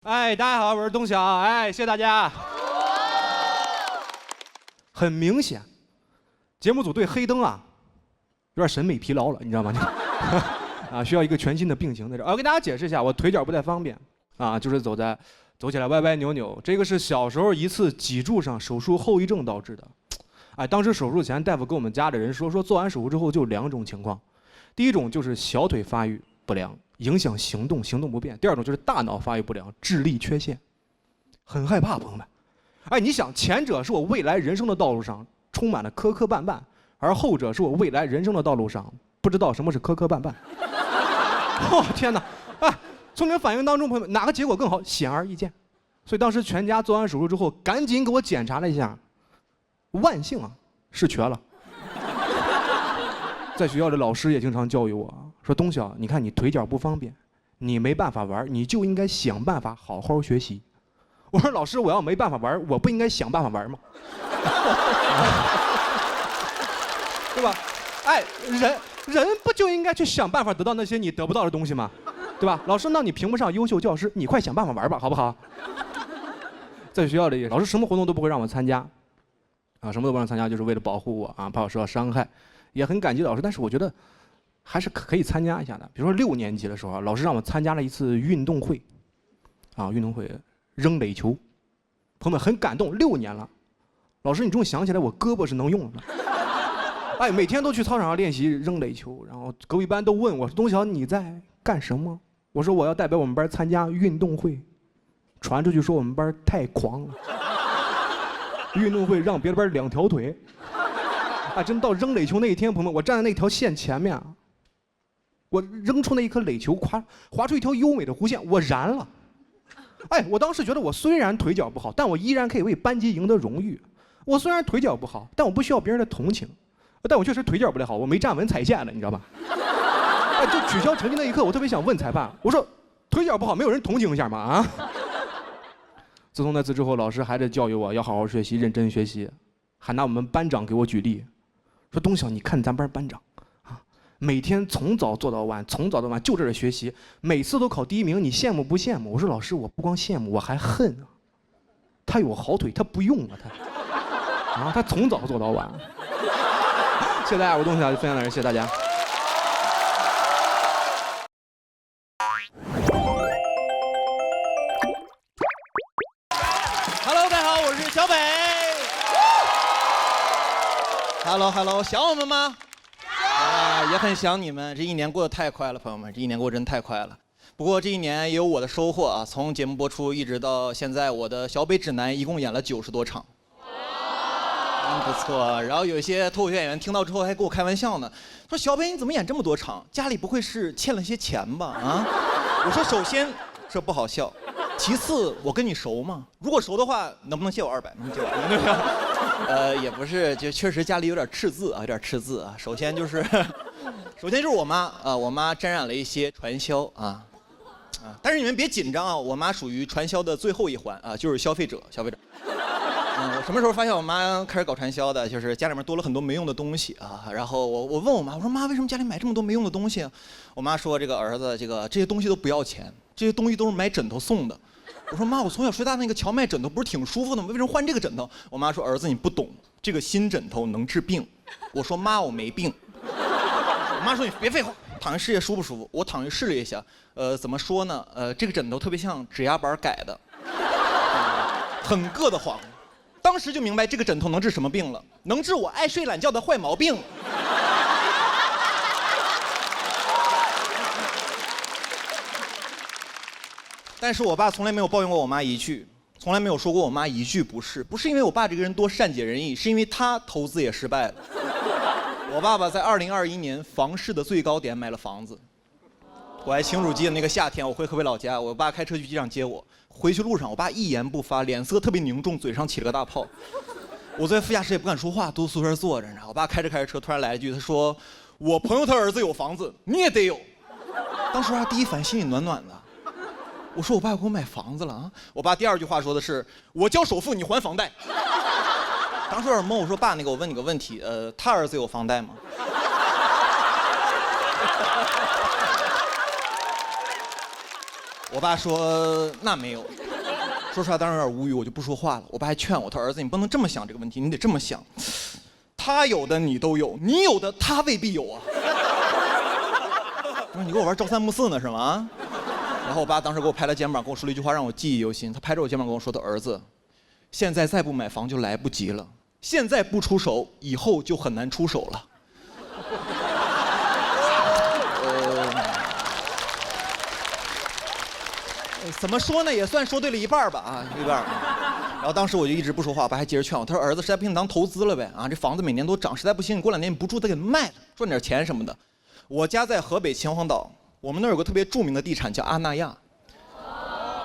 哎，大家好，我是东晓。哎，谢谢大家。很明显，节目组对黑灯啊，有点审美疲劳了，你知道吗？啊，需要一个全新的并行在这。我给大家解释一下，我腿脚不太方便啊，就是走起来歪歪扭扭。这个是小时候一次脊柱上手术后遗症导致的。哎，当时手术前，大夫跟我们家的人说做完手术之后就2种情况，第一种就是小腿发育不良，影响行动不便；第二种就是大脑发育不良，智力缺陷。很害怕，朋友们。哎，你想，前者是我未来人生的道路上充满了磕磕绊绊，而后者是我未来人生的道路上不知道什么是磕磕绊绊。哦，天哪！哎，从你们反应当中，朋友们，哪个结果更好？显而易见。所以当时全家做完手术之后，赶紧给我检查了一下，万幸啊，是瘸了。在学校的老师也经常教育我说：“东晓，你看你腿脚不方便，你没办法玩，你就应该想办法好好学习。”我说：“老师，我要没办法玩，我不应该想办法玩吗？对吧？哎，人不就应该去想办法得到那些你得不到的东西吗？对吧？老师，那你评不上优秀教师，你快想办法玩吧，好不好？”在学校里，老师什么活动都不会让我参加，啊，什么都不让参加，就是为了保护我啊，怕我受到伤害。也很感激老师，但是我觉得还是可以参加一下的。比如说6年级的时候，老师让我参加了一次运动会，啊，运动会扔垒球，朋友们很感动。6年了，老师你终于想起来我胳膊是能用的。哎，每天都去操场上练习扔垒球，然后隔壁班都问我说：“东晓你在干什么？”我说：“我要代表我们班参加运动会。”传出去说我们班太狂了，运动会让别的班2条腿。啊，真到扔垒球那一天，朋友们，我站在那条线前面啊，我扔出那一颗垒球，划出一条优美的弧线，我燃了。哎，我当时觉得我虽然腿脚不好，但我依然可以为班级赢得荣誉。我虽然腿脚不好，但我不需要别人的同情，但我确实腿脚不太好，我没站稳踩线了，你知道吧？哎，就取消成绩那一刻，我特别想问裁判，我说腿脚不好，没有人同情一下吗？啊？自从那次之后，老师还在教育我要好好学习，认真学习，还拿我们班长给我举例。说东晓，你看咱班班长，啊，每天从早做到晚，从早到晚就这儿学习，每次都考第1名，你羡慕不羡慕？我说老师，我不光羡慕，我还恨啊。他有好腿，他不用啊，他从早做到晚。谢谢大家，我东晓分享到这，谢谢大家。Hello， 大家好，我是小北。Hello， 想我们吗？也很想你们。这一年过得太快了，朋友们，这一年过得真太快了。不过这一年也有我的收获啊，从节目播出一直到现在，我的小北指南一共演了90多场。不错。然后有一些脱口秀演员听到之后还跟我开玩笑呢，说小北你怎么演这么多场？家里不会是欠了些钱吧？啊？我说首先这不好笑，其次我跟你熟吗？如果熟的话，能不能借我200？能借我？也不是，就确实家里有点赤字啊，有点赤字啊。首先就是我妈啊，我妈沾染了一些传销啊，但是你们别紧张啊，我妈属于传销的最后一环啊，就是消费者。我什么时候发现我妈开始搞传销的？就是家里面多了很多没用的东西啊。然后我问我妈，我说妈，为什么家里买这么多没用的东西啊？我妈说这个儿子，这些东西都不要钱，这些东西都是买枕头送的。我说妈，我从小睡大那个荞麦枕头不是挺舒服的吗？为什么换这个枕头？我妈说儿子你不懂，这个新枕头能治病。我说妈我没病。我妈说你别废话，躺下试试舒不舒服？我躺下试了一下，怎么说呢？这个枕头特别像指压板改的，很硌得慌。当时就明白这个枕头能治什么病了，能治我爱睡懒觉的坏毛病。但是我爸从来没有抱怨过我妈一句，从来没有说过我妈一句不是。不是因为我爸这个人多善解人意，是因为他投资也失败了。我爸爸在2021年房市的最高点买了房子。我还清楚记得那个夏天，我回河北老家，我爸开车去机场接我，回去路上我爸一言不发，脸色特别凝重，嘴上起了个大泡。我在副驾驶也不敢说话，都宿舍坐着。我爸开着车，突然来一句，他说：“我朋友他儿子有房子，你也得有。”当时第一反应心里暖暖的。我说我爸要给我买房子了啊！我爸第2句话说的是：“我交首付，你还房贷。”当时有点懵，我说爸，我问你个问题，他儿子有房贷吗？我爸说那没有。说实话，当时有点无语，我就不说话了。我爸还劝我，他说儿子，你不能这么想这个问题，你得这么想，他有的你都有，你有的他未必有啊。我说你跟我玩朝三暮四呢是吗？然后我爸当时给我拍了肩膀，跟我说了一句话，让我记忆犹新。他拍着我肩膀跟我说的：“儿子，现在再不买房就来不及了，现在不出手，以后就很难出手了。”怎么说呢，也算说对了一半吧啊，一半。然后当时我就一直不说话，我爸还接着劝我，他说：“儿子，实在不行你当投资了呗啊，这房子每年都涨，实在不行你过2年你不住再给卖了，赚点钱什么的。”我家在河北秦皇岛，我们那儿有个特别著名的地产叫阿那亚。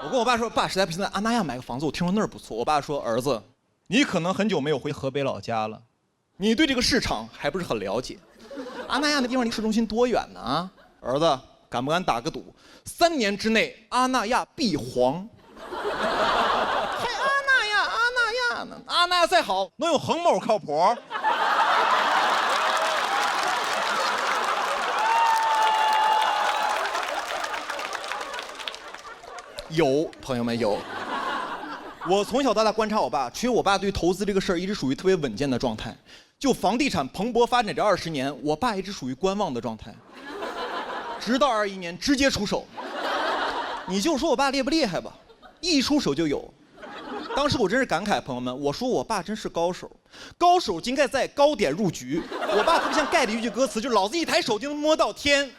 我跟我爸说，爸，实在不行在阿那亚买个房子，我听说那儿不错。我爸说，儿子，你可能很久没有回河北老家了，你对这个市场还不是很了解。阿那亚那地方离市中心多远呢啊？儿子，敢不敢打个赌？3年之内阿那亚必黄。还阿那亚呢？阿那亚再好，能有恒某靠谱？有，朋友们有。我从小到大观察我爸，其实我爸对投资这个事儿一直属于特别稳健的状态。就房地产蓬勃发展这20年，我爸一直属于观望的状态。直到21年直接出手。你就说我爸厉不厉害吧，一出手就有。当时我真是感慨，朋友们，我说我爸真是高手，高手应该在高点入局。我爸特别像盖的一句歌词，就是老子一抬手就能摸到天。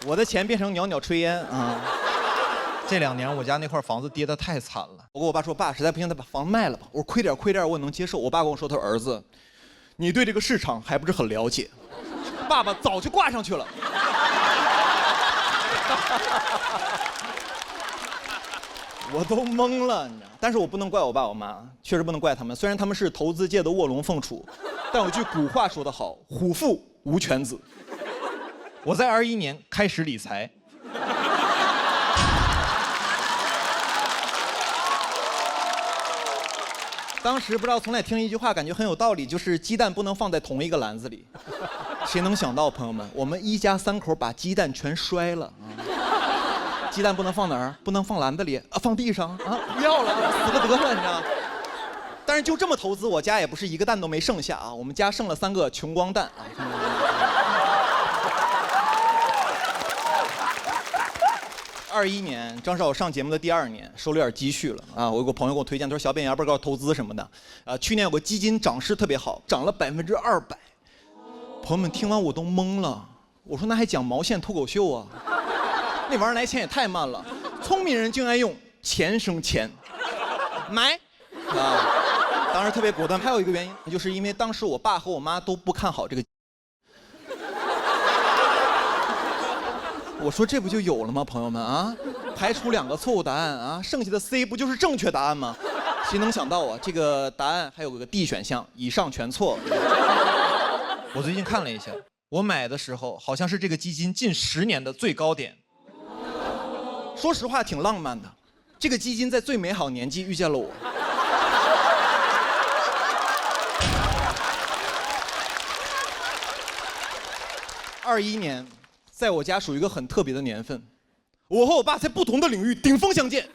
我的钱变成袅袅炊烟啊！这2年我家那块房子跌得太惨了。我跟我爸说，爸，实在不行，再把房子卖了吧。我说亏点我也能接受。我爸跟我说，他说儿子，你对这个市场还不是很了解。爸爸早就挂上去了。我都懵了，你知道？但是我不能怪我爸我妈，确实不能怪他们。虽然他们是投资界的卧龙凤雏，但有句古话说得好，虎父无犬子。我在21年开始理财。当时不知道从哪听一句话，感觉很有道理，就是鸡蛋不能放在同一个篮子里。谁能想到，朋友们，我们一家3口把鸡蛋全摔了啊！鸡蛋不能放哪儿？不能放篮子里啊，放地上啊！不要了，死了得了，你知道？但是就这么投资，我家也不是一个蛋都没剩下啊，我们家剩了3个穷光蛋啊。21年，正是我上节目的第2年，手里有点积蓄了啊。我有个朋友给我推荐，他说：“小扁要不要搞投资什么的？”去年有个基金涨势特别好，涨了200%。朋友们听完我都懵了，我说那还讲毛线脱口秀啊？那玩意儿来钱也太慢了。聪明人就爱用钱生钱，买啊！当时特别果断。还有一个原因，就是因为当时我爸和我妈都不看好这个。我说这不就有了吗，朋友们啊？排除2个错误答案啊，剩下的 C 不就是正确答案吗？谁能想到啊？这个答案还有个 D 选项，以上全错。我最近看了一下，我买的时候好像是这个基金近10年的最高点。说实话，挺浪漫的。这个基金在最美好年纪遇见了我。21年。在我家属于一个很特别的年份，我和我爸在不同的领域顶峰相见。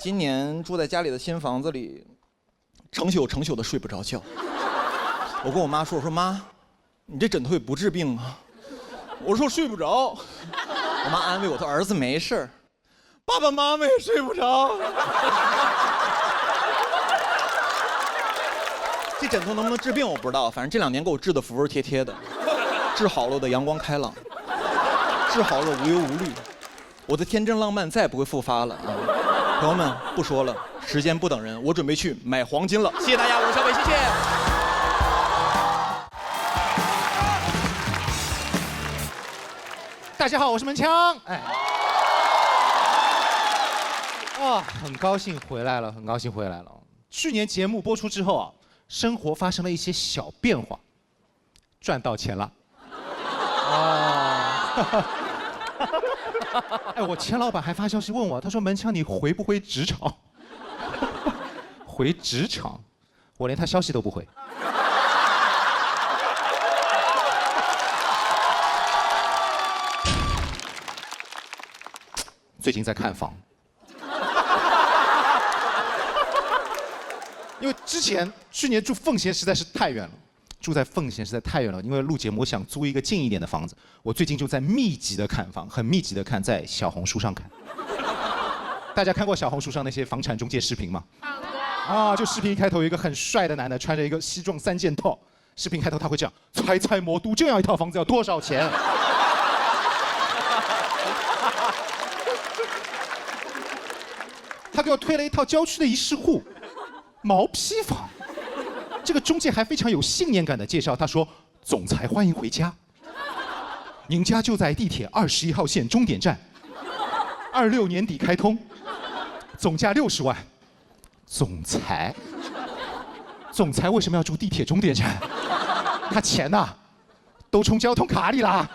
今年住在家里的新房子里，成宿的睡不着觉。我跟我妈说：“我说妈，你这枕头也不治病啊。”我说睡不着。我妈安慰我说：“儿子没事。”爸爸妈妈也睡不着。这枕头能不能治病我不知道，反正这2年给我治的服服帖帖的。治好了我的阳光开朗，治好了无忧无虑，我的天真浪漫再也不会复发了啊！朋友们，不说了，时间不等人，我准备去买黄金了。谢谢大家，我是小伟，谢谢。大家好，我是门枪。哎，哇，很高兴回来了，很高兴回来了。去年节目播出之后啊，生活发生了一些小变化，赚到钱了。哦，哎，我钱老板还发消息问我，他说门枪你回不回职场？回职场，我连他消息都不回。最近在看房，因为去年住奉贤实在是太远了，住在奉贤实在太远了，因为录节目我想租一个近一点的房子，我最近就在密集的看房，很密集的看，在小红书上看。大家看过小红书上那些房产中介视频吗？啊，就视频开头有一个很帅的男的，穿着一个西装3件套，视频开头他会这样：猜魔都这样一套房子要多少钱？他给我推了一套郊区的一室户，毛坯房。这个中介还非常有信念感的介绍，他说：“总裁欢迎回家，您家就在地铁21号线终点站，26年底开通，总价60万。”总裁为什么要住地铁终点站？他钱呐，都充交通卡里啦。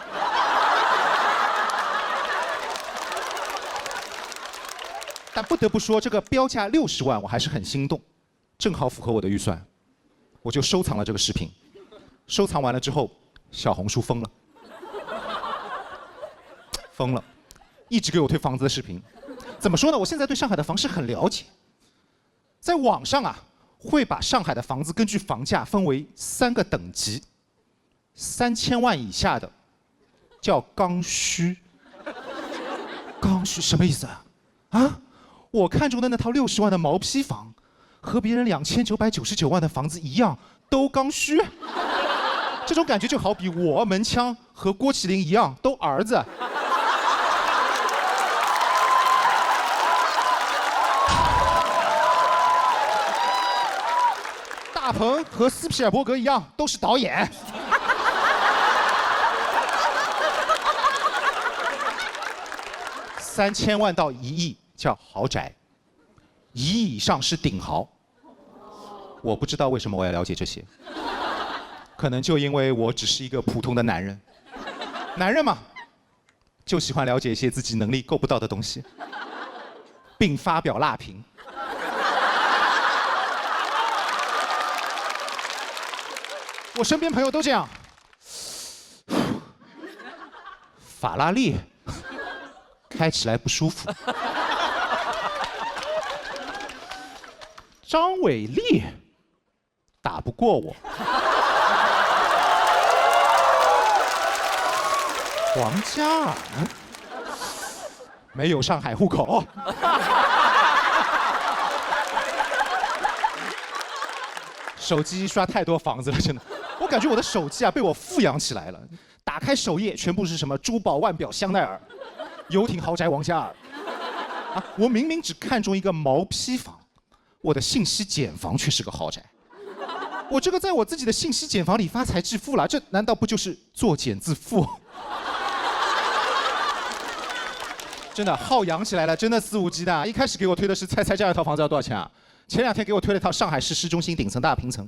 但不得不说，这个标价60万，我还是很心动，正好符合我的预算，我就收藏了这个视频。收藏完了之后，小红书封了，一直给我推房子的视频。怎么说呢？我现在对上海的房市很了解，在网上啊，会把上海的房子根据房价分为3个等级，3000万以下的叫刚需。刚需什么意思啊？啊？我看中的那套60万的毛坯房，和别人2999万的房子一样，都刚需。这种感觉就好比我门枪和郭麒麟一样，都儿子。大鹏和斯皮尔伯格一样，都是导演。3000万到1亿叫豪宅，1亿以上是顶豪。我不知道为什么我要了解这些，可能就因为我只是一个普通的男人。男人嘛，就喜欢了解一些自己能力够不到的东西，并发表辣评。我身边朋友都这样。法拉利开起来不舒服。张伟丽打不过我。王嘉尔没有上海户口。手机刷太多房子了，真的。我感觉我的手机啊被我富养起来了。打开首页全部是什么珠宝腕表香奈儿，游艇豪宅王嘉尔。啊，我明明只看中一个毛坯房，我的信息茧房却是个豪宅。我这个在我自己的信息茧房里发财致富了，这难道不就是作茧自缚？真的号扬起来了，真的肆无忌惮。一开始给我推的是猜这样一套房子要多少钱啊？前2天给我推了一套上海市市中心顶层大平层。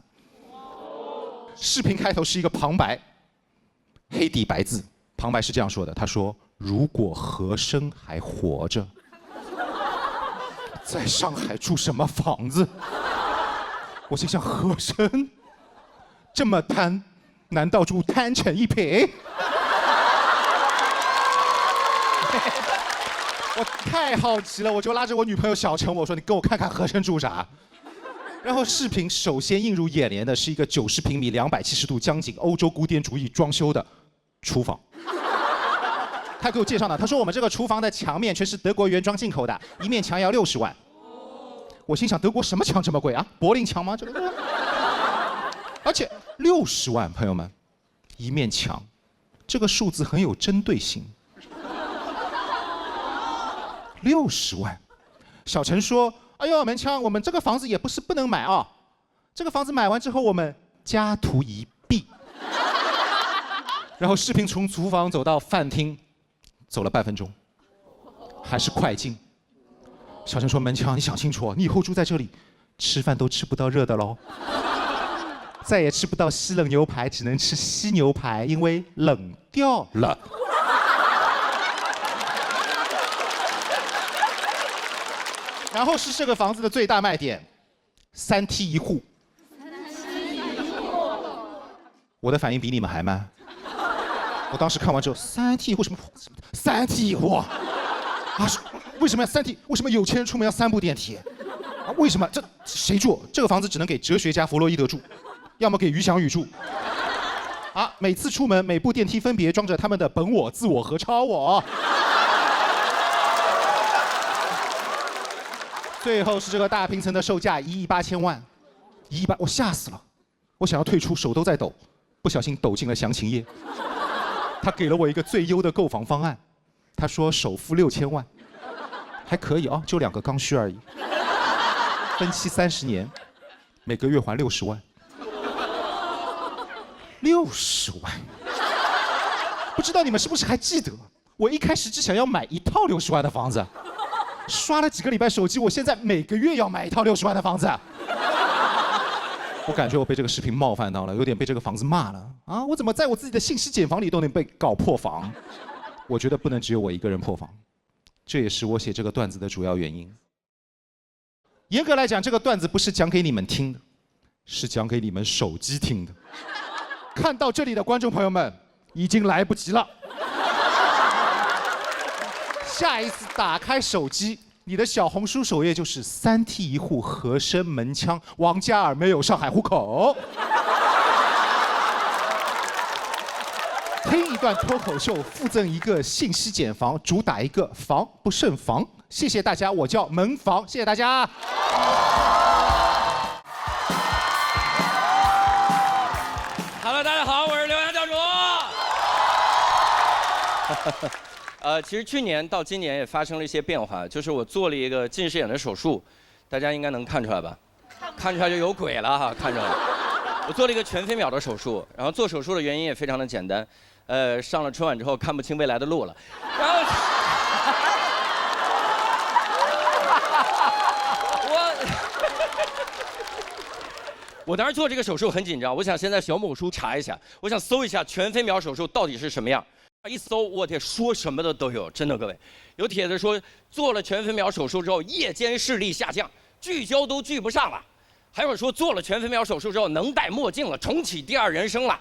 视频开头是一个旁白，黑底白字，旁白是这样说的：他说，如果和珅还活着，在上海住什么房子？我心想，和珅这么贪，难道住贪城一品？我太好奇了，我就拉着我女朋友小陈，我说你跟我看看和珅住啥。然后视频首先映入眼帘的是一个90平米、270度江景欧洲古典主义装修的厨房。他给我介绍呢，他说我们这个厨房的墙面全是德国原装进口的，一面墙要60万。我心想，德国什么墙这么贵啊？柏林墙吗？这个。而且60万，朋友们，一面墙，这个数字很有针对性。60万，小陈说：“哎呦，门枪，我们这个房子也不是不能买啊，这个房子买完之后，我们家徒一臂。”然后视频从厨房走到饭厅，走了半分钟，还是快进。小陈说：“门枪，你想清楚，你以后住在这里，吃饭都吃不到热的喽，再也吃不到西冷牛排，只能吃西牛排，因为冷掉了。”然后是这个房子的最大卖点，3梯1户。我的反应比你们还慢。我当时看完之后，3梯1户什么？3梯1户啊！为什么要3梯？为什么有钱人出门要3部电梯？啊，为什么？这谁住？这个房子只能给哲学家弗洛伊德住，要么给余祥宇住。啊，每次出门，每部电梯分别装着他们的本我、自我和超我。最后是这个大平层的售价1亿8千万，1亿8，我吓死了，我想要退出，手都在抖，不小心抖进了详情页。他给了我一个最优的购房方案，他说首付6千万，还可以啊，就2个刚需而已，分期30年，每个月还60万，60万，不知道你们是不是还记得，我一开始只想要买1套60万的房子。刷了几个礼拜手机，我现在每个月要买1套60万的房子。我感觉我被这个视频冒犯到了，有点被这个房子骂了啊！我怎么在我自己的信息茧房里都能被搞破防？我觉得不能只有我一个人破防，这也是我写这个段子的主要原因。严格来讲，这个段子不是讲给你们听的，是讲给你们手机听的。看到这里的观众朋友们，已经来不及了。下一次打开手机，你的小红书首页就是3梯一户和珅门腔，王嘉尔没有上海户口。听一段脱口秀，附赠一个信息茧房，主打一个防不胜防。谢谢大家，我叫门房，谢谢大家。Hello， 大家好，我是刘洋教主。其实去年到今年也发生了一些变化，就是我做了一个近视眼的手术，大家应该能看出来吧？看出来就有鬼了哈，看出来。我做了一个全飞秒的手术，然后做手术的原因也非常的简单，上了春晚之后看不清未来的路了，然后我当时做这个手术很紧张，我想先在小某书查一下，我想搜一下全飞秒手术到底是什么样。一搜，我天，说什么的都有，真的各位，有帖子说做了全飞秒手术之后夜间视力下降，聚焦都聚不上了，还有说做了全飞秒手术之后能戴墨镜了，重启第2人生了，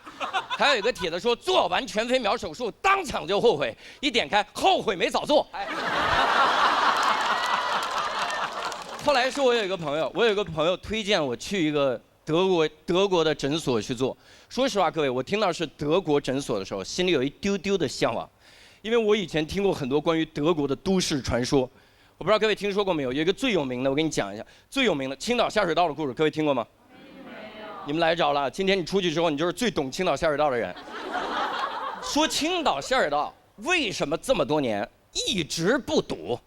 还有一个帖子说做完全飞秒手术当场就后悔，一点开后悔没早做。后来是我有一个朋友推荐我去一个德国的诊所去做。说实话，各位，我听到是德国诊所的时候，心里有一丢丢的向往，因为我以前听过很多关于德国的都市传说。我不知道各位听说过没有？有一个最有名的，我给你讲一下，最有名的青岛下水道的故事，各位听过吗？没有。你们来着了，今天你出去之后，你就是最懂青岛下水道的人。说青岛下水道为什么这么多年一直不堵？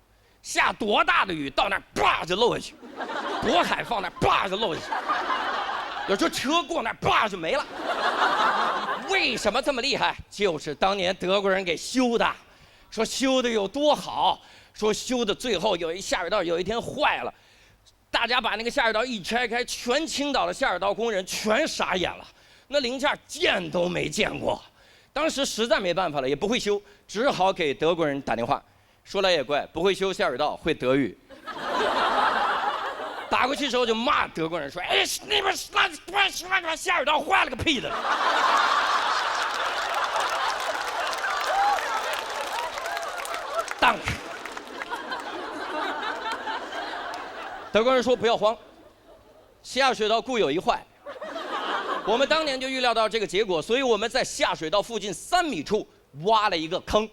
下多大的雨到那儿叭就漏下去，渤海放那儿叭就漏下去。有时候车过那儿，叭就没了。为什么这么厉害？就是当年德国人给修的，说修的有多好，说修的最后有一下水道有一天坏了，大家把那个下水道一拆开，全青岛的下水道工人全傻眼了，那零件见都没见过。当时实在没办法了，也不会修，只好给德国人打电话。说来也怪，不会修下水道，会德语。打过去之后就骂德国人说：“哎，那边那下水道坏了个屁的！”当，德国人说不要慌，下水道固有一坏。我们当年就预料到这个结果，所以我们在下水道附近3米处挖了一个坑。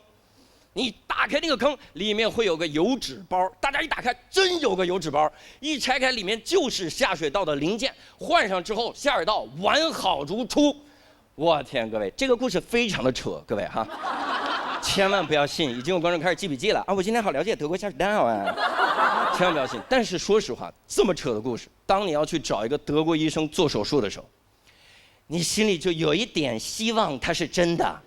你打开那个坑，里面会有个油纸包，大家一打开，真有个油纸包，一拆开，里面就是下水道的零件，换上之后，下水道完好如初。我天，各位，这个故事非常的扯，各位哈，千万不要信。已经有观众开始记笔记了啊！我今天好了解德国下水道啊，千万不要信。但是说实话，这么扯的故事，当你要去找一个德国医生做手术的时候，你心里就有一点希望它是真的。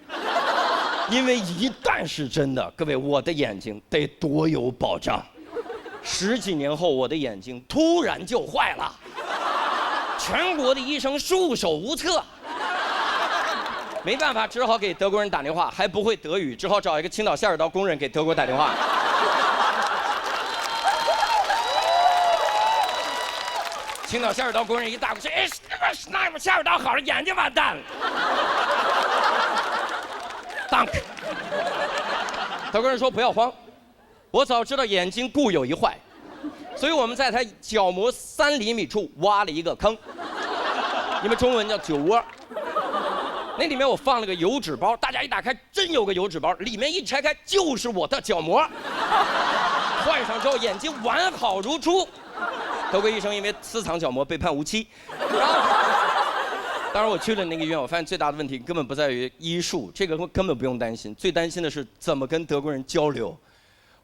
因为一旦是真的，各位，我的眼睛得多有保障。10几年后，我的眼睛突然就坏了，全国的医生束手无策，没办法，只好给德国人打电话，还不会德语，只好找一个青岛下水道工人给德国打电话。青岛下水道工人一打过去，哎，那边下水道好了，眼睛完蛋了。Dank。德国人说不要慌，我早知道眼睛固有一坏，所以我们在他角膜3厘米处挖了一个坑，你们中文叫酒窝。那里面我放了个油纸包，大家一打开，真有个油纸包，里面一拆开就是我的角膜。换上之后，眼睛完好如初。德国医生因为私藏角膜被判无期。当然我去了那个医院，我发现最大的问题根本不在于医术，这个根本不用担心，最担心的是怎么跟德国人交流。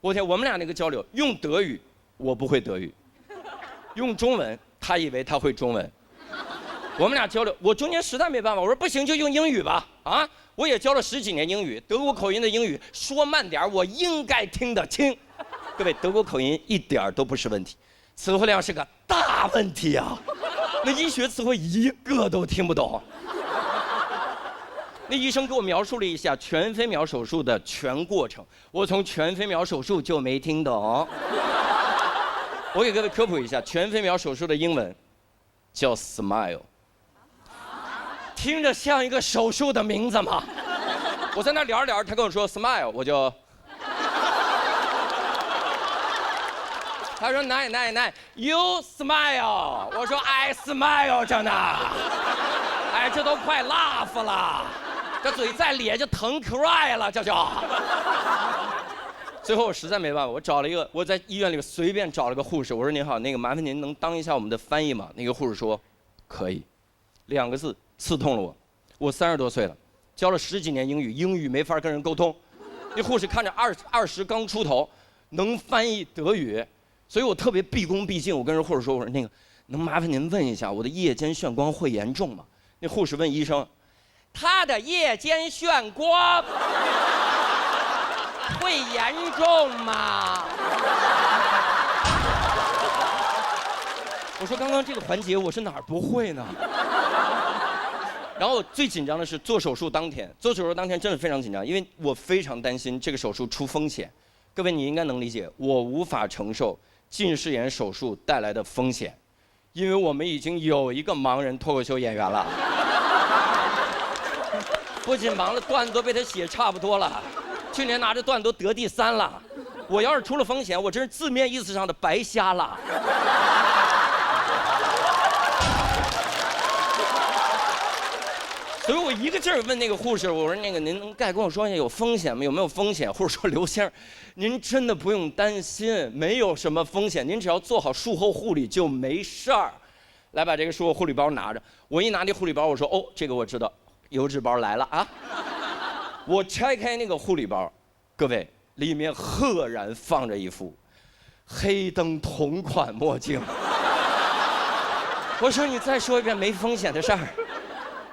我天，我们俩那个交流，用德语我不会德语，用中文他以为他会中文。我们俩交流，我中间实在没办法，我说不行就用英语吧，啊，我也教了10几年英语，德国口音的英语，说慢点我应该听得清。各位，德国口音一点都不是问题，词汇量是个大问题啊，那医学词汇一个都听不懂。那医生给我描述了一下全飞秒手术的全过程，我从全飞秒手术就没听懂。我给各位科普一下，全飞秒手术的英文叫 smile。听着像一个手术的名字吗？我在那聊着聊着，他跟我说 smile， 我就，他说奶 you smile， 我说 I smile 着呢，哎，这都快 laugh 了，这嘴再咧就疼 cry 了，这就。最后我实在没办法，我在医院里随便找了个护士，我说您好，那个麻烦您能当一下我们的翻译吗？那个护士说可以，2个字刺痛了我。我30多岁了，教了10几年英语，英语没法跟人沟通。那护士看着20刚出头，能翻译德语，所以我特别毕恭毕敬。我跟人护士说，我说那个能麻烦您问一下，我的夜间眩光会严重吗？那护士问医生，他的夜间眩光会严重吗？我说刚刚这个环节我是哪儿不会呢？然后最紧张的是做手术当天真的非常紧张，因为我非常担心这个手术出风险。各位你应该能理解，我无法承受近视眼手术带来的风险，因为我们已经有一个盲人脱口秀演员了，不仅盲了，段子都被他写差不多了，去年拿着段子都得第3了。我要是出了风险，我真是字面意思上的白瞎了。所以我一个劲儿问那个护士，我说那个您能跟我说一下有风险吗？有没有风险？护士说刘先生，您真的不用担心，没有什么风险，您只要做好术后护理就没事儿。来把这个术后护理包拿着，我一拿那护理包，我说哦，这个我知道，油纸包来了啊。我拆开那个护理包，各位，里面赫然放着一副黑灯同款墨镜。我说你再说一遍没风险的事儿。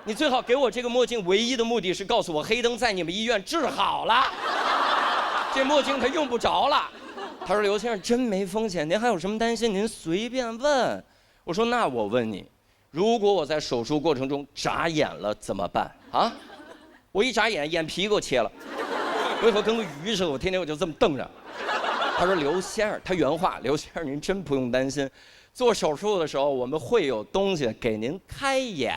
你最好给我这个墨镜，唯一的目的是告诉我黑灯在你们医院治好了，这墨镜它用不着了。他说刘先生真没风险，您还有什么担心您随便问。我说那我问你，如果我在手术过程中眨眼了怎么办啊？我一眨眼，眼皮给我切了，我以后跟个鱼似的，我天天我就这么瞪着。他说刘先生，他原话，刘先生您真不用担心，做手术的时候我们会有东西给您开眼。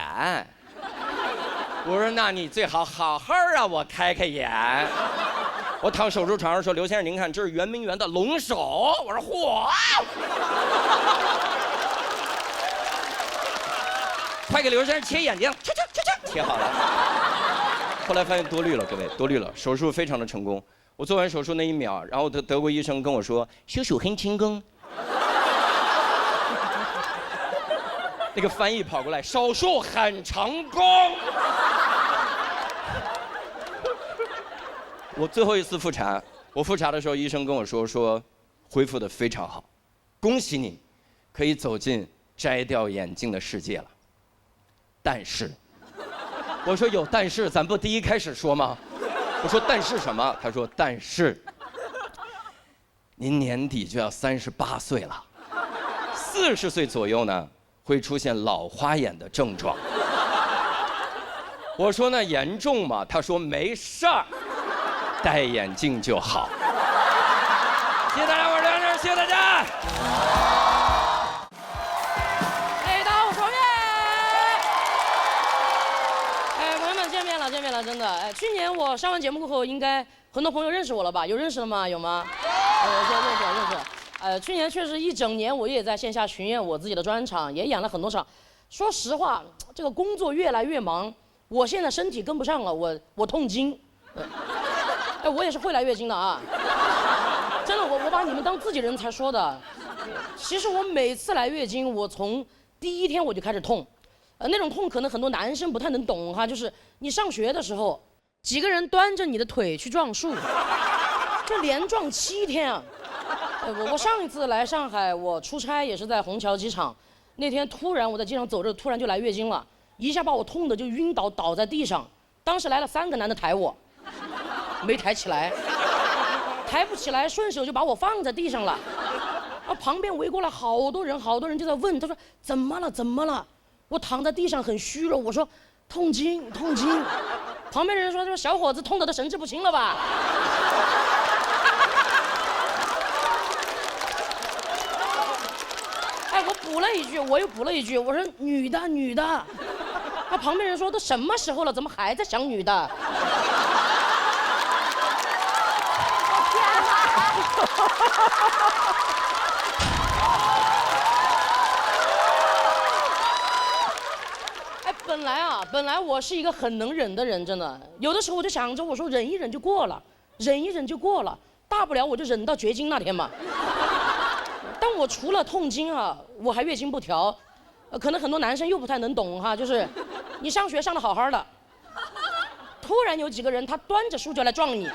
我说那你最好好好让我开开眼。我躺手术床上说刘先生您看这是圆明园的龙首。我说嚯，快给刘先生切眼睛，切好了。后来发现多虑了，各位多虑了，手术非常的成功。我做完手术那1秒，然后德国医生跟我说手术很成功。那个翻译跑过来，手术很成功。我最后一次复查，我复查的时候，医生跟我说恢复得非常好，恭喜你，可以走进摘掉眼镜的世界了。但是，我说有但是，咱不第一开始说吗？我说但是什么？他说但是，您年底就要38岁了，40岁左右呢会出现老花眼的症状。我说那严重吗？他说没事儿。戴眼镜就好。谢谢大家，我是梁振，谢谢大家。大家好，我是王悦。朋友们见面了，真的。去年我上完节目过后，应该很多朋友认识我了吧？有认识的吗？有吗？认识。去年确实一整年，我也在线下巡演我自己的专场，也演了很多场。说实话，这个工作越来越忙，我现在身体跟不上了，我痛经。我也是会来月经的啊。真的，我把你们当自己人才说的。其实我每次来月经，我从第一天我就开始痛，那种痛可能很多男生不太能懂哈，就是你上学的时候，几个人端着你的腿去撞树，就连撞7天啊。我上一次来上海，我出差也是在虹桥机场，那天突然我在机场走着，突然就来月经了，一下把我痛的就晕倒在地上，当时来了3个男的抬我，没抬起来，抬不起来，顺手就把我放在地上了。旁边围过来好多人就在问，他说怎么了？我躺在地上很虚弱，我说痛经。旁边人说小伙子痛得都神志不清了吧？我又补了一句，我说女的。旁边人说都什么时候了，怎么还在想女的？本来我是一个很能忍的人，真的，有的时候我就想着，我说忍一忍就过了，大不了我就忍到绝经那天嘛。但我除了痛经啊，我还月经不调，可能很多男生又不太能懂哈，就是你上学上得好好的，突然有几个人他端着书就来撞你。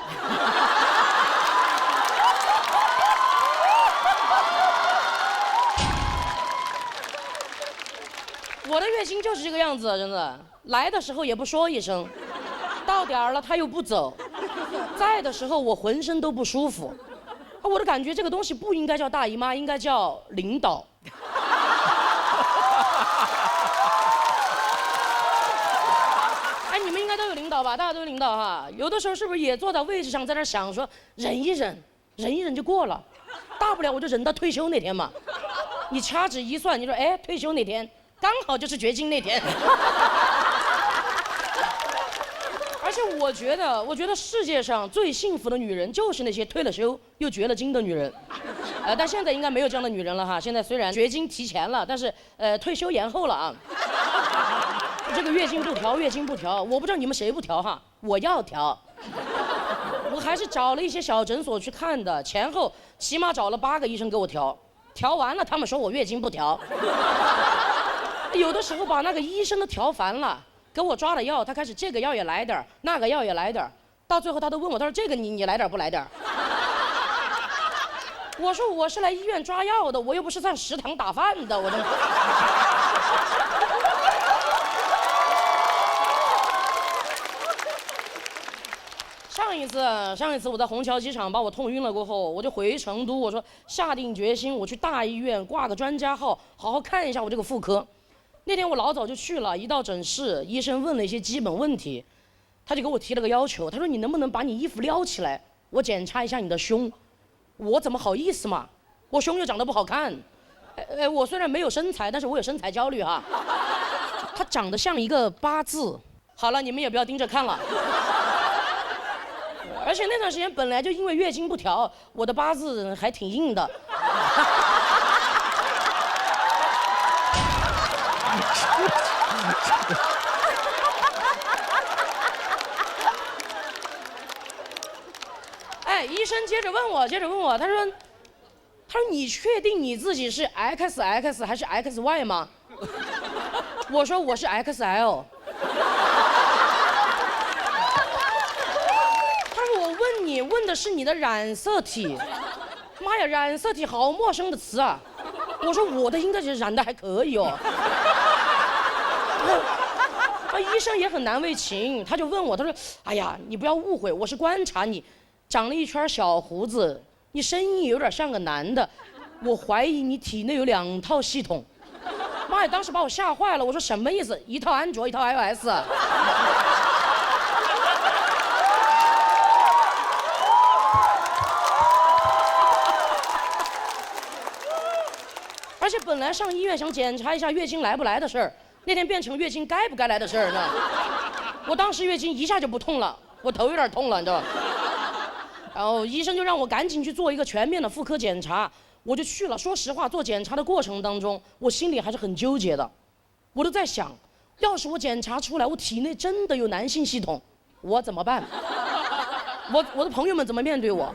我的月经就是这个样子，真的，来的时候也不说一声，到点儿了他又不走，在的时候我浑身都不舒服，我的感觉这个东西不应该叫大姨妈，应该叫领导。你们应该都有领导吧？大家都有领导哈，有的时候是不是也坐在位置上在那想说忍一忍就过了，大不了我就忍到退休那天嘛。你掐指一算，你说退休那天刚好就是绝经那天。而且我觉得世界上最幸福的女人就是那些退了休又绝了经的女人。但现在应该没有这样的女人了哈。现在虽然绝经提前了，但是退休延后了啊。这个月经不调，我不知道你们谁不调哈，我要调。我还是找了一些小诊所去看的，前后起码找了8个医生给我调，调完了他们说我月经不调。有的时候把那个医生都调烦了，给我抓了药，他开始这个药也来点儿，那个药也来点儿，到最后他都问我，他说这个你来点儿不来点儿？我说我是来医院抓药的，我又不是上食堂打饭的，我这。上一次我在虹桥机场把我痛晕了过后，我就回成都，我说下定决心我去大医院挂个专家号，好好看一下我这个妇科。那天我老早就去了，一到诊室，医生问了一些基本问题，他就给我提了个要求，他说你能不能把你衣服撩起来，我检查一下你的胸。我怎么好意思嘛，我胸又长得不好看。我虽然没有身材，但是我有身材焦虑哈。他长得像一个8字。好了，你们也不要盯着看了。而且那段时间本来就因为月经不调，我的8字还挺硬的。医生接着问我，他说你确定你自己是 XX 还是 XY 吗？我说我是 XL。你问的是你的染色体，妈呀，染色体好陌生的词啊！我说我的应该是染的还可以哦。医生也很难为情，他就问我，他说：“哎呀，你不要误会，我是观察你，长了一圈小胡子，你声音有点像个男的，我怀疑你体内有2套系统。”妈呀，当时把我吓坏了，我说什么意思？一套安卓，一套 iOS。而且本来上医院想检查一下月经来不来的事儿，那天变成月经该不该来的事儿呢。我当时月经一下就不痛了，我头有点痛了，你知道吧？然后医生就让我赶紧去做一个全面的妇科检查，我就去了。说实话，做检查的过程当中，我心里还是很纠结的，我都在想，要是我检查出来我体内真的有男性系统，我怎么办？我的朋友们怎么面对我？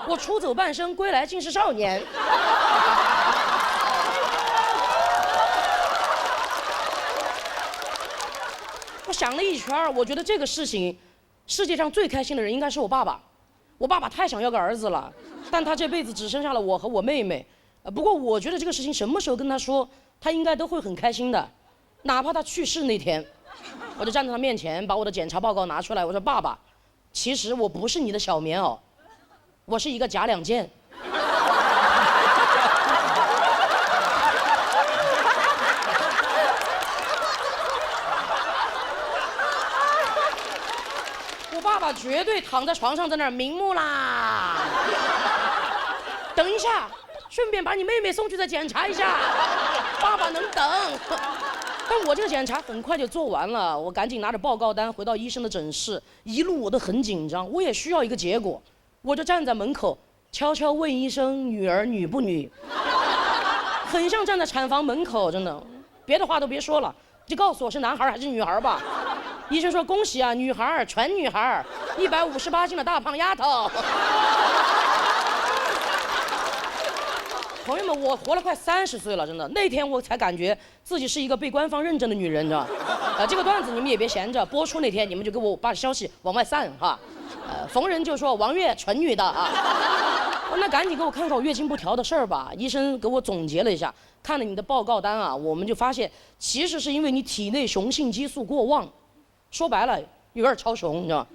我出走半生，归来竟是少年。我想了一圈，我觉得这个事情，世界上最开心的人应该是我爸爸。我爸爸太想要个儿子了，但他这辈子只生下了我和我妹妹。不过我觉得这个事情什么时候跟他说，他应该都会很开心的，哪怕他去世那天。我就站在他面前，把我的检查报告拿出来，我说：“爸爸，其实我不是你的小棉袄，我是一个假两件。”我爸爸绝对躺在床上在那儿瞑目啦。等一下，顺便把你妹妹送去再检查一下，爸爸能等。但我这个检查很快就做完了，我赶紧拿着报告单回到医生的诊室，一路我都很紧张，我也需要一个结果，我就站在门口悄悄问医生女儿女不女，很像站在产房门口，真的，别的话都别说了，就告诉我是男孩还是女孩吧。医生说恭喜啊，女孩，全女孩，158斤的大胖丫头。朋友们，我活了快30岁了，真的。那天我才感觉自己是一个被官方认证的女人，你知道吗？这个段子你们也别闲着，播出那天你们就给我把消息往外散哈。逢人就说王月纯女的啊。那赶紧给我看看我月经不调的事儿吧。医生给我总结了一下，看了你的报告单啊，我们就发现其实是因为你体内雄性激素过旺，说白了有点超雄，你知道吗？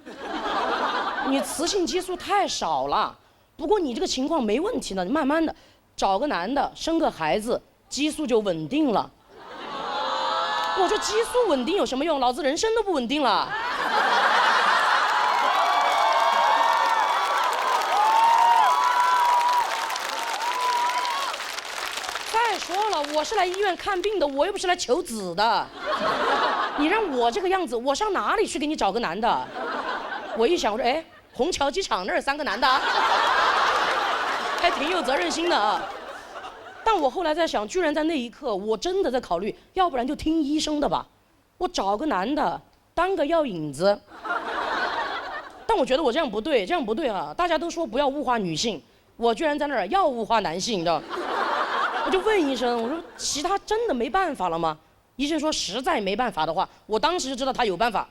你雌性激素太少了。不过你这个情况没问题的，你慢慢的。找个男的，生个孩子，激素就稳定了。我说激素稳定有什么用？老子人生都不稳定了。再说了，我是来医院看病的，我又不是来求子的。你让我这个样子，我上哪里去给你找个男的？我一想，我说，哎，虹桥机场那儿3个男的。还挺有责任心的啊，但我后来在想，居然在那一刻，我真的在考虑，要不然就听医生的吧，我找个男的当个药引子。但我觉得我这样不对，这样不对啊！大家都说不要物化女性，我居然在那儿要物化男性，你知道？我就问医生，我说其他真的没办法了吗？医生说实在没办法的话，我当时就知道他有办法。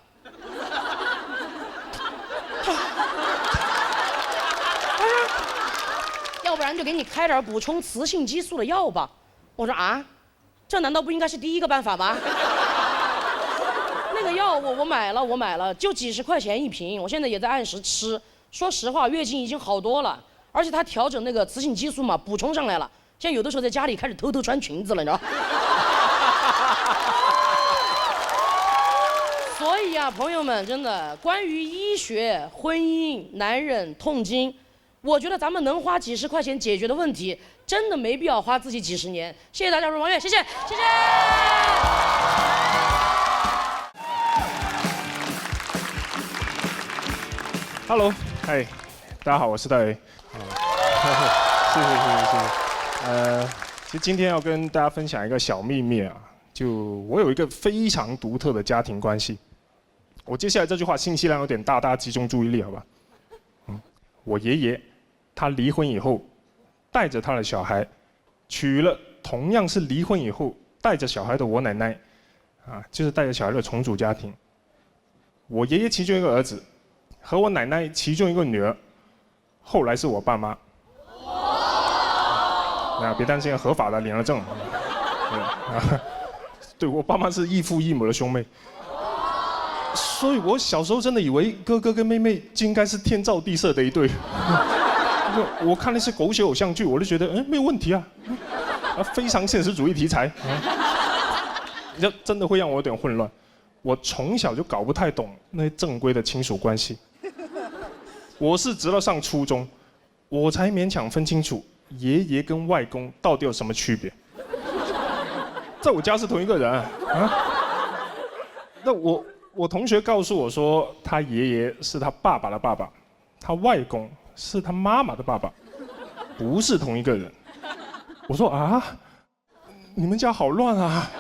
要不然就给你开点补充雌性激素的药吧。我说啊，这难道不应该是第一个办法吗？那个药我买了，就几10块钱一瓶，我现在也在按时吃。说实话，月经已经好多了，而且它调整那个雌性激素嘛，补充上来了。现在有的时候在家里开始偷偷穿裙子了，你知道？所以啊，朋友们，真的，关于医学、婚姻、男人、痛经。我觉得咱们能花几10块钱解决的问题，真的没必要花自己几10年。谢谢大家，我是王悦，谢谢，谢谢。Hello， 嗨，大家好，我是戴维。谢谢。其实今天要跟大家分享一个小秘密啊，就我有一个非常独特的家庭关系。我接下来这句话信息量有点大，大家集中注意力，好吧？我爷爷他离婚以后，带着他的小孩，娶了同样是离婚以后带着小孩的我奶奶，啊，就是带着小孩的重组家庭。我爷爷其中一个儿子，和我奶奶其中一个女儿，后来是我爸妈。啊，别担心，合法的，领了证。对，我爸妈是异父异母的兄妹。所以我小时候真的以为哥哥跟妹妹就应该是天造地设的一对。我看那些狗血偶像剧，我就觉得没有问题啊，非常现实主义题材。这真的会让我有点混乱。我从小就搞不太懂那些正规的亲属关系。我是直到上初中，我才勉强分清楚爷爷跟外公到底有什么区别。在我家是同一个人啊。那我同学告诉我说，他爷爷是他爸爸的爸爸，他外公是他妈妈的爸爸，不是同一个人。我说啊，你们家好乱啊！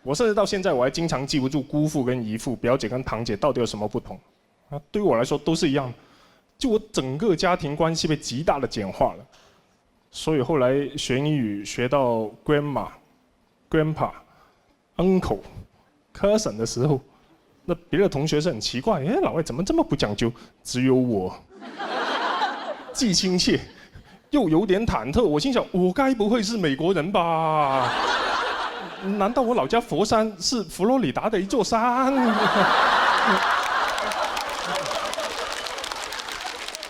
我甚至到现在我还经常记不住姑父跟姨父、表姐跟堂姐到底有什么不同啊，对于我来说都是一样的，就我整个家庭关系被极大的简化了。所以后来学英语学到 grandma、grandpa、uncle、cousin 的时候，那别的同学是很奇怪，哎，老外怎么这么不讲究？只有我既亲切又有点忐忑。我心想，我该不会是美国人吧？难道我老家佛山是佛罗里达的一座山？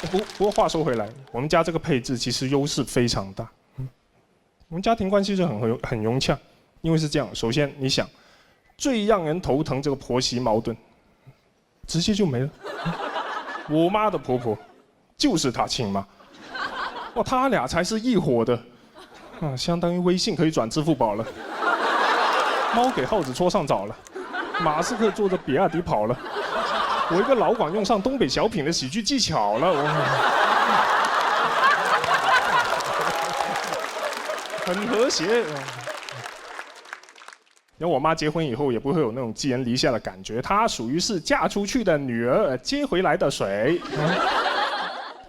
不过话说回来，我们家这个配置其实优势非常大。我们家庭关系就很融洽，因为是这样。首先，你想，最让人头疼这个婆媳矛盾，直接就没了。我妈的婆婆就是她亲妈，哇，他俩才是一伙的，啊，相当于微信可以转支付宝了。猫给耗子搓上澡了，马斯克坐着比亚迪跑了，我一个老广用上东北小品的喜剧技巧了，很和谐。然后我妈结婚以后也不会有那种寄人篱下的感觉，她属于是嫁出去的女儿接回来的水，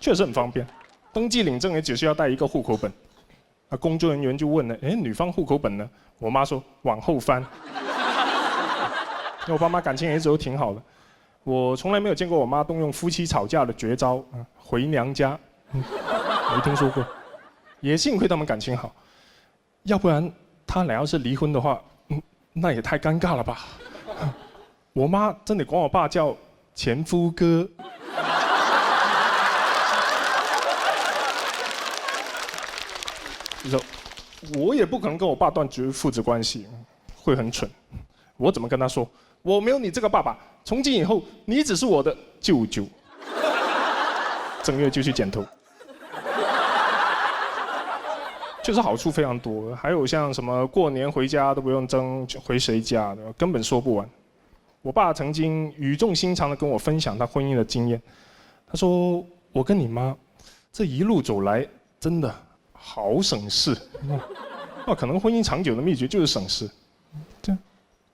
确实很方便。登记领证也只需要带一个户口本，啊，工作人员就问了，哎，女方户口本呢？我妈说往后翻。我爸妈感情也一直都挺好的，我从来没有见过我妈动用夫妻吵架的绝招，回娘家，没听说过。也幸亏他们感情好，要不然他俩要是离婚的话，那也太尴尬了吧。我妈真得管我爸叫前夫哥。我也不可能跟我爸断绝父子关系，会很蠢。我怎么跟他说？我没有你这个爸爸，从今以后你只是我的舅舅。正月就去剪头，确实好处非常多。还有像什么过年回家都不用争回谁家的，根本说不完。我爸曾经语重心长地跟我分享他婚姻的经验，他说：“我跟你妈这一路走来，真的。”好省事，可能婚姻长久的秘诀就是省事。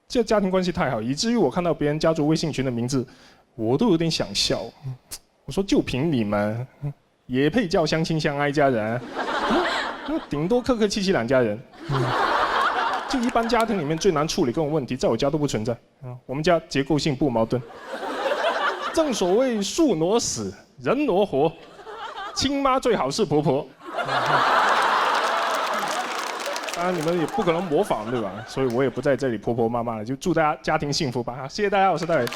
这家庭关系太好，以至于我看到别人加入微信群的名字，我都有点想笑。我说就凭你们，也配叫相亲相爱家人？顶多客客气气两家人。就一般家庭里面最难处理各种问题，在我家都不存在。我们家结构性不矛盾。正所谓树挪死，人挪活，亲妈最好是婆婆。当然你们也不可能模仿，对吧？所以我也不在这里婆婆妈妈了，就祝大家家庭幸福吧！谢谢大家，我是戴伟。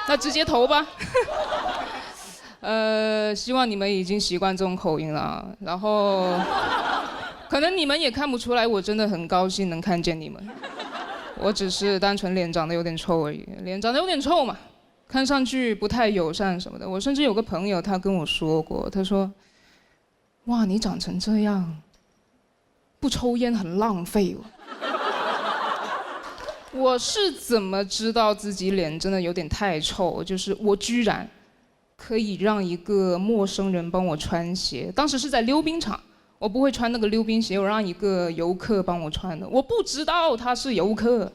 那直接投吧。希望你们已经习惯这种口音了，然后可能你们也看不出来，我真的很高兴能看见你们。我只是单纯脸长得有点臭而已，脸长得有点臭嘛。看上去不太友善什么的，我甚至有个朋友他跟我说过，他说：“哇，你长成这样，不抽烟很浪费哦。”我是怎么知道自己脸真的有点太臭？就是我居然可以让一个陌生人帮我穿鞋，当时是在溜冰场，我不会穿那个溜冰鞋，我让一个游客帮我穿的，我不知道他是游客，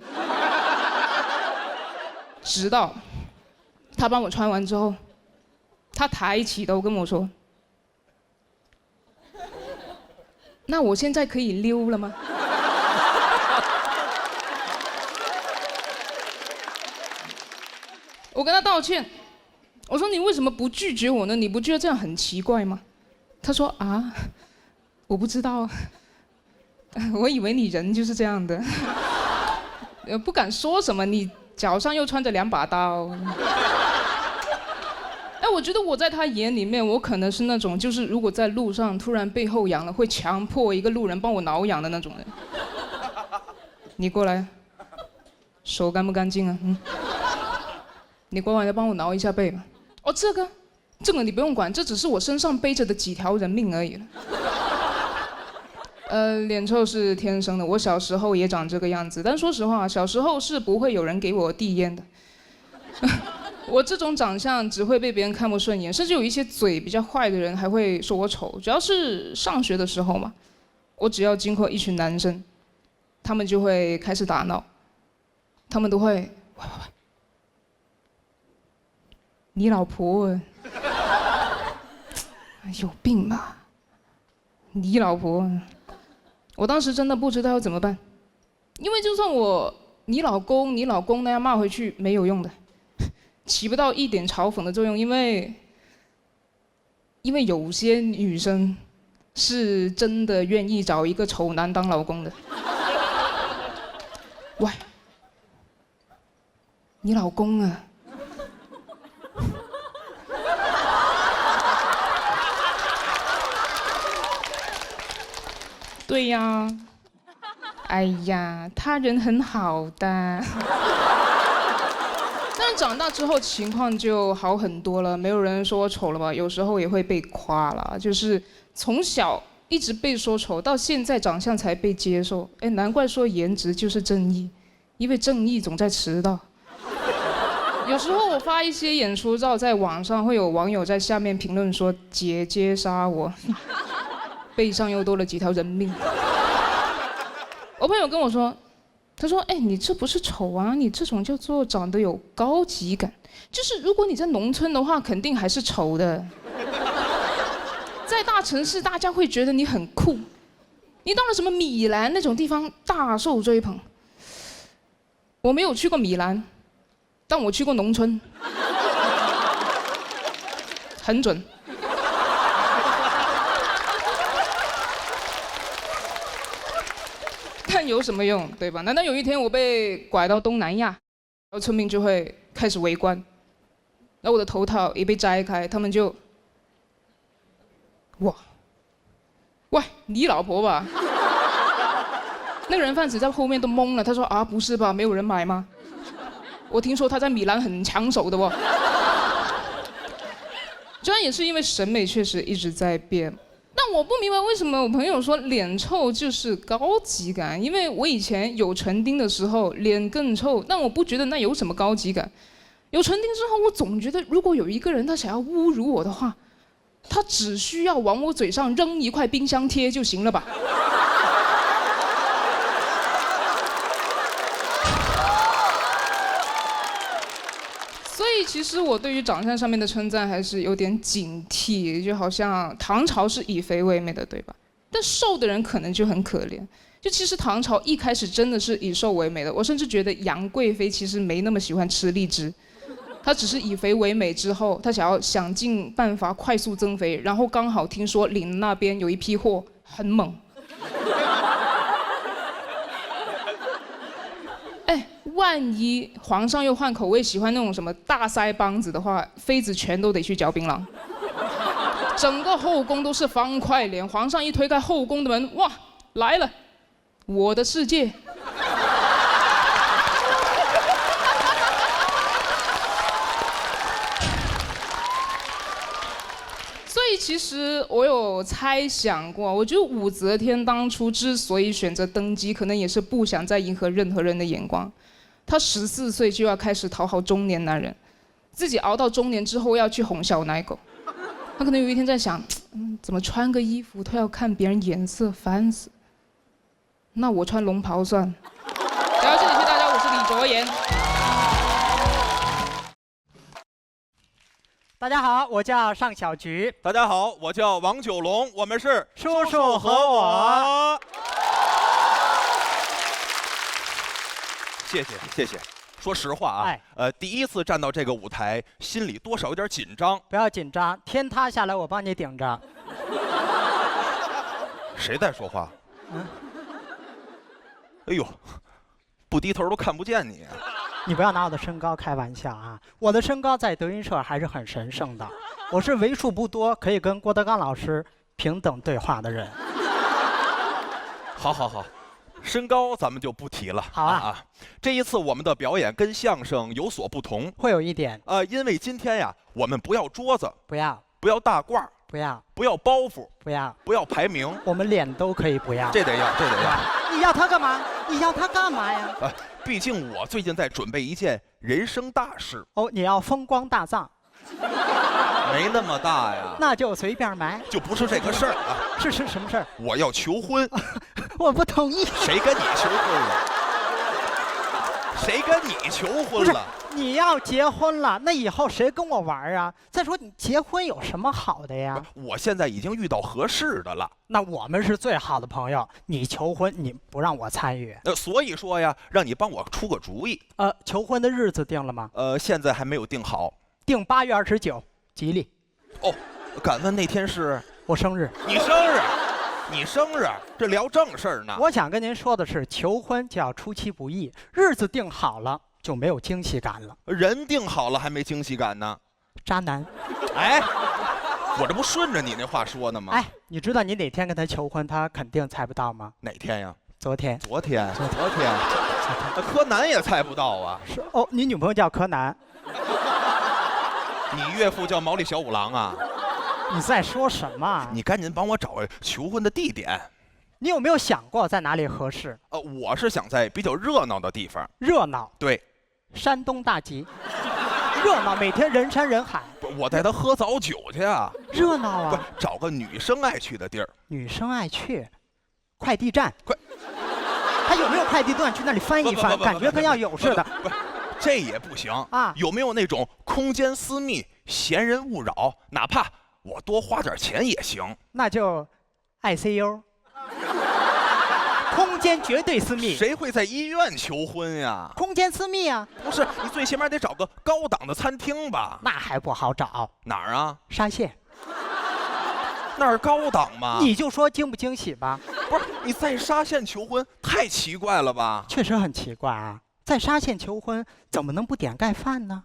直到。他帮我穿完之后，他抬起头跟我说：“那我现在可以溜了吗？”我跟他道歉，我说：“你为什么不拒绝我呢？你不觉得这样很奇怪吗？”他说：“啊，我不知道，我以为你人就是这样的，不敢说什么，你脚上又穿着2把刀。”哎，我觉得我在他眼里面，我可能是那种，就是如果在路上突然背后痒了，会强迫一个路人帮我挠痒的那种人。你过来，手干不干净啊？你过来帮我挠一下背吧。哦，这个你不用管，这只是我身上背着的几条人命而已。脸臭是天生的，我小时候也长这个样子。但说实话，小时候是不会有人给我递烟的。我这种长相只会被别人看不顺眼，甚至有一些嘴比较坏的人还会说我丑。主要是上学的时候嘛，我只要经过一群男生，他们就会开始打闹，他们都会喂，你老婆有病吧？你老婆，我当时真的不知道要怎么办，因为就算我你老公那样骂回去没有用的。起不到一点嘲讽的作用，因为有些女生是真的愿意找一个丑男当老公的。喂，你老公啊？对呀，哎呀，他人很好的。但长大之后情况就好很多了，没有人说我丑了吧？有时候也会被夸了，就是从小一直被说丑，到现在长相才被接受。哎，难怪说颜值就是正义，因为正义总在迟到。有时候我发一些演出照在网上，会有网友在下面评论说“姐姐杀我”，背上又多了几条人命。我朋友跟我说。他说：“哎，你这不是丑啊，你这种叫做长得有高级感。就是如果你在农村的话，肯定还是丑的。在大城市，大家会觉得你很酷。你到了什么米兰那种地方，大受追捧。我没有去过米兰，但我去过农村，很准。”但有什么用，对吧？难道有一天我被拐到东南亚，然后村民就会开始围观，然后我的头套一被摘开，他们就，哇，喂，你老婆吧？那个人贩子在后面都懵了，他说啊，不是吧，没有人买吗？我听说他在米兰很抢手的哦。这样也是因为审美确实一直在变。但我不明白为什么我朋友说脸臭就是高级感，因为我以前有唇钉的时候脸更臭，但我不觉得那有什么高级感。有唇钉之后，我总觉得如果有一个人他想要侮辱我的话，他只需要往我嘴上扔一块冰箱贴就行了吧。所以其实我对于长相上面的称赞还是有点警惕，就好像唐朝是以肥为美的，对吧？但瘦的人可能就很可怜。就其实唐朝一开始真的是以瘦为美的，我甚至觉得杨贵妃其实没那么喜欢吃荔枝，她只是以肥为美之后，她想尽办法快速增肥，然后刚好听说岭那边有一批货很猛。万一皇上又换口味，喜欢那种什么大腮帮子的话，妃子全都得去嚼槟榔。整个后宫都是方块脸，皇上一推开后宫的门，哇，来了，我的世界。所以其实我有猜想过，我觉得武则天当初之所以选择登基，可能也是不想再迎合任何人的眼光。她14岁就要开始讨好中年男人，自己熬到中年之后要去哄小奶狗。她可能有一天在想，怎么穿个衣服都要看别人眼色，烦死。那我穿龙袍算了。聊到这里，谢谢大家，我是李卓妍。大家好，我叫尚小菊。大家好，我叫王九龙，我们是叔叔和我。谢谢。说实话啊，第一次站到这个舞台，心里多少有点紧张。不要紧张，天塌下来我帮你顶着。谁在说话？哎呦，不低头都看不见你。你不要拿我的身高开玩笑啊！我的身高在德云社还是很神圣的，我是为数不多可以跟郭德纲老师平等对话的人。好，身高咱们就不提了。好啊。这一次我们的表演跟相声有所不同，会有一点。因为今天呀，我们不要桌子，不要大褂，不要。不要包袱，不要。不要排名。我们脸都可以不要。这得要，这得要。你要它干嘛？你要它干嘛呀？毕竟我最近在准备一件人生大事。哦，你要风光大葬？没那么大呀。那就随便埋。就不是这个事儿啊。是什么事儿？我要求婚。我不同意。谁跟你求婚了？谁跟你求婚了？你要结婚了，那以后谁跟我玩啊？再说你结婚有什么好的呀？我现在已经遇到合适的了。那我们是最好的朋友，你求婚你不让我参与。所以说呀，让你帮我出个主意。求婚的日子定了吗？现在还没有定好。定8月29，吉利。哦，敢问那天是？我生日。你生日？你生日？这聊正事儿呢。我想跟您说的是，求婚就要出其不意，日子定好了就没有惊喜感了。人定好了还没惊喜感呢。渣男。哎，我这不顺着你那话说呢吗？哎，你知道你哪天跟他求婚，他肯定猜不到吗？哪天呀？昨天。昨天。柯南也猜不到啊。是哦，你女朋友叫柯南。你岳父叫毛利小五郎啊？你在说什么？你赶紧帮我找求婚的地点。你有没有想过在哪里合适？我是想在比较热闹的地方。热闹？对。山东大集。热闹，每天人山人海。不，我带他喝早酒去啊。热闹啊！不，找个女生爱去的地儿。女生爱去？快递站。他有没有快递站？去那里翻一翻，感觉跟要有似的。不，这也不行啊！有没有那种空间私密、闲人勿扰，哪怕我多花点钱也行？那就 ICU。空间绝对私密。谁会在医院求婚呀？空间私密啊！不是，你最起码得找个高档的餐厅吧？那还不好找。哪儿啊？沙县。那儿高档吗？你就说惊不惊喜吧。不是，你在沙县求婚太奇怪了吧？确实很奇怪啊，在沙县求婚怎么能不点盖饭呢？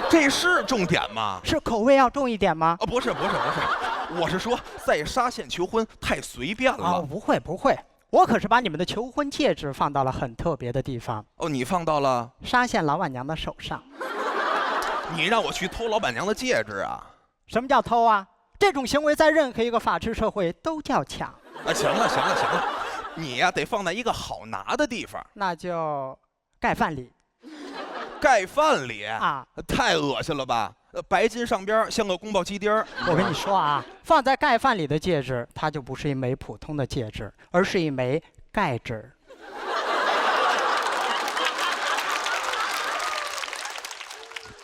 这是重点吗？是口味要重一点吗？不是，我是说在沙县求婚太随便了。不会，我可是把你们的求婚戒指放到了很特别的地方。你放到了沙县老板娘的手上。你让我去偷老板娘的戒指啊？什么叫偷啊？这种行为在任何一个法治社会都叫抢。行了，你呀得放在一个好拿的地方。那就盖饭里。盖饭里啊？太恶心了吧！白金上边像个宫保鸡丁儿。我跟你说啊，放在盖饭里的戒指，它就不是一枚普通的戒指，而是一枚钙指。